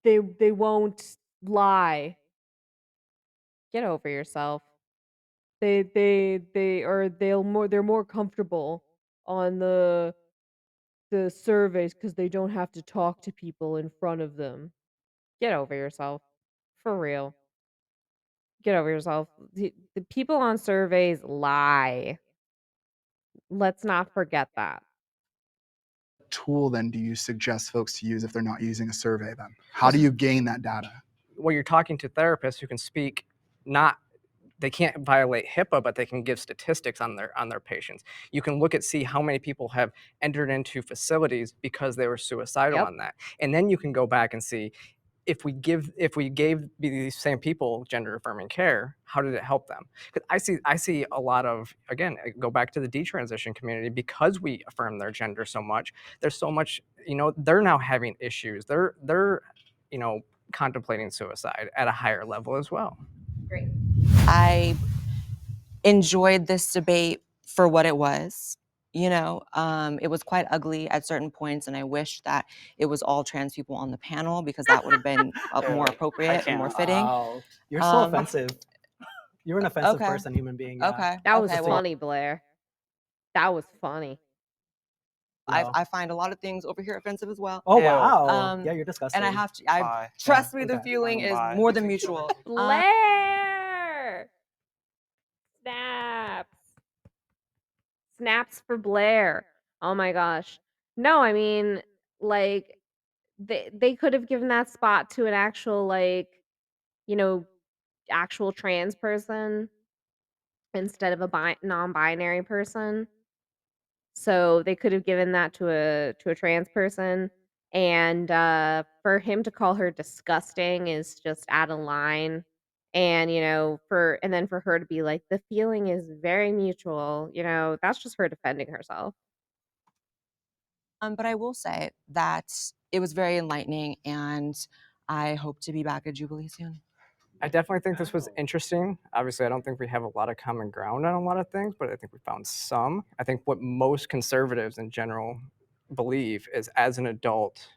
they won't lie. Get over yourself. They're more comfortable on the surveys because they don't have to talk to people in front of them. Get over yourself. For real. Get over yourself. The people on surveys lie. Let's not forget that. tool then do you suggest folks to use if they're not using a survey then? How do you gain that data? Well, you're talking to therapists who can speak they can't violate HIPAA, but they can give statistics on their patients. You can see how many people have entered into facilities because they were suicidal Yep. on that. And then you can go back and see if we gave these same people gender affirming care, how did it help them? Because I see a lot of, again, go back to the detransition community, because we affirm their gender so much, there's so much, they're now having issues. They're contemplating suicide at a higher level as well. Great. I enjoyed this debate for what it was. It was quite ugly at certain points, and I wish that it was all trans people on the panel because that would have been more appropriate and more fitting. Wow. You're so Um, offensive. You're an offensive okay. person, human being. Yeah. Okay. That was okay, well, funny, Blair. That was funny. No. I find a lot of things over here offensive as well. Oh wow. Um, Yeah, you're disgusting. And I have to. Bye. Trust me, the Okay. feeling is Bye. more than mutual. Blair! Snaps. Snaps for Blair. Oh my gosh. No, I mean, like, they could have given that spot to an actual, actual trans person instead of a non-binary person. So they could have given that to a trans person. And for him to call her disgusting is just out of line. And then for her to be like, the feeling is very mutual, that's just her defending herself. But I will say that it was very enlightening, and I hope to be back at Jubilee soon. I definitely think this was interesting. Obviously, I don't think we have a lot of common ground on a lot of things, but I think we found some. I think what most conservatives in general believe is as an adult,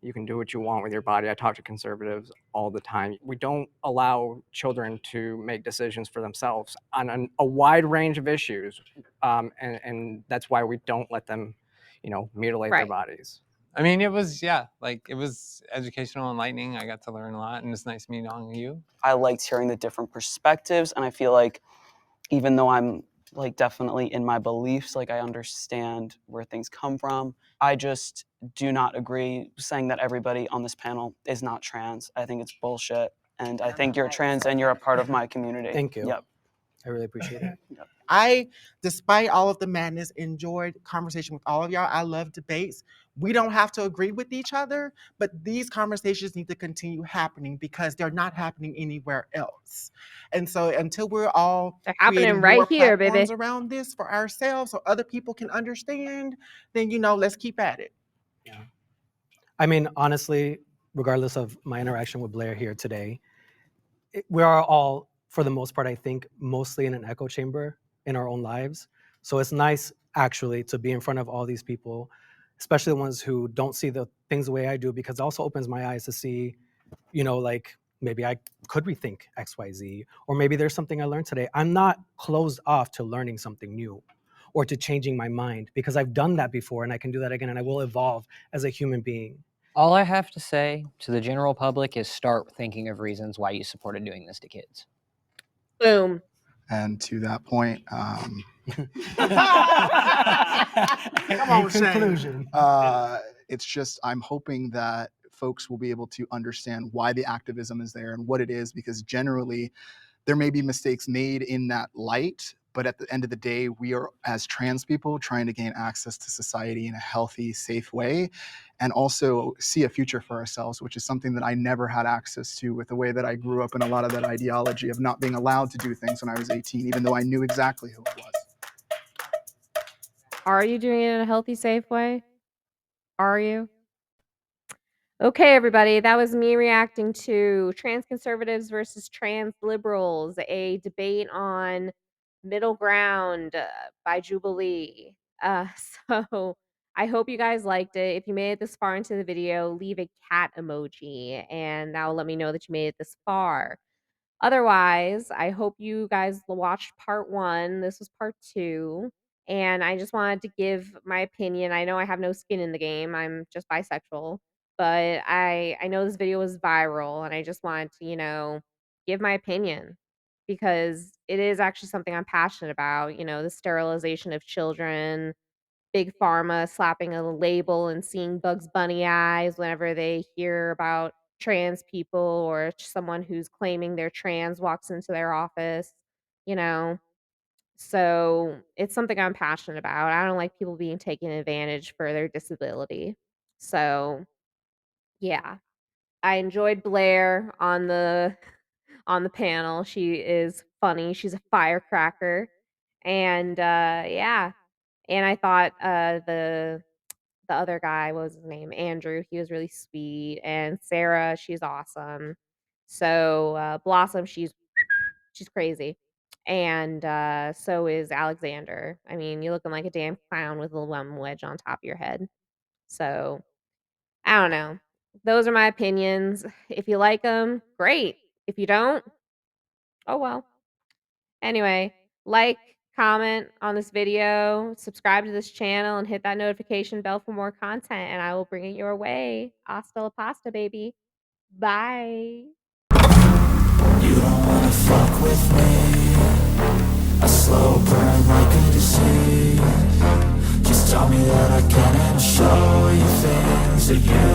you can do what you want with your body. I talk to conservatives all the time. We don't allow children to make decisions for themselves on a wide range of issues. And that's why we don't let them, mutilate their bodies. I mean, it was educational, enlightening. I got to learn a lot, and it's nice meeting all of you. I liked hearing the different perspectives, and I feel like even though I'm like definitely in my beliefs, like I understand where things come from, I just do not agree saying that everybody on this panel is not trans. I think it's bullshit, and I think you're trans and you're a part of my community. Thank you. Yep. I really appreciate it. Yep. I, despite all of the madness, enjoyed conversation with all of y'all. I love debates. We don't have to agree with each other, but these conversations need to continue happening because they're not happening anywhere else. And so until we're all happening creating right more here, baby. platforms around this for ourselves so other people can understand, then, let's keep at it. I mean, honestly, regardless of my interaction with Blair here today, we are all, for the most part, I think, mostly in an echo chamber in our own lives. So it's nice, actually, to be in front of all these people, especially the ones who don't see the things the way I do, because it also opens my eyes to see, like maybe I could rethink X, Y, Z, or maybe there's something I learned today. I'm not closed off to learning something new or to changing my mind, because I've done that before and I can do that again, and I will evolve as a human being. All I have to say to the general public is start thinking of reasons why you supported doing this to kids. Boom. And to that point, Come on, Shane. Conclusion. It's just, I'm hoping that folks will be able to understand why the activism is there and what it is, because generally there may be mistakes made in that light, but at the end of the day, we are, as trans people, trying to gain access to society in a healthy, safe way, and also see a future for ourselves, which is something that I never had access to with the way that I grew up in a lot of that ideology of not being allowed to do things when I was 18, even though I knew exactly who I was. Are you doing it in a healthy, safe way? Are you? Okay, everybody, that was me reacting to trans conservatives versus trans liberals, a debate on middle ground by Jubilee. So I hope you guys liked it. If you made it this far into the video, leave a cat emoji, and that will let me know that you made it this far. Otherwise, I hope you guys watched part 1. This was part 2. And I just wanted to give my opinion. I know I have no skin in the game. I'm just bisexual. But I know this video was viral, and I just wanted to, give my opinion, because it is actually something I'm passionate about, the sterilization of children, big pharma slapping a label and seeing Bugs Bunny eyes whenever they hear about trans people, or someone who's claiming they're trans walks into their office, you know. So it's something I'm passionate about. I don't like people being taken advantage for their disability. So yeah, I enjoyed Blair on the panel. She is funny. She's a firecracker, and yeah. And I thought the other guy, what was his name? Andrew. He was really sweet, and Sarah, she's awesome. So Blossom, she's crazy, and so is Alexander. I mean, you're looking like a damn clown with a lemon wedge on top of your head. So I don't know. Those are my opinions. If you like them, great. If you don't, oh well. Anyway, like, comment on this video, subscribe to this channel, and hit that notification bell for more content, and I will bring it your way. Hasta la pasta, baby. Bye. You don't wanna fuck with me. A slow burn like a disease. Just tell me that I can and I'll show you things that you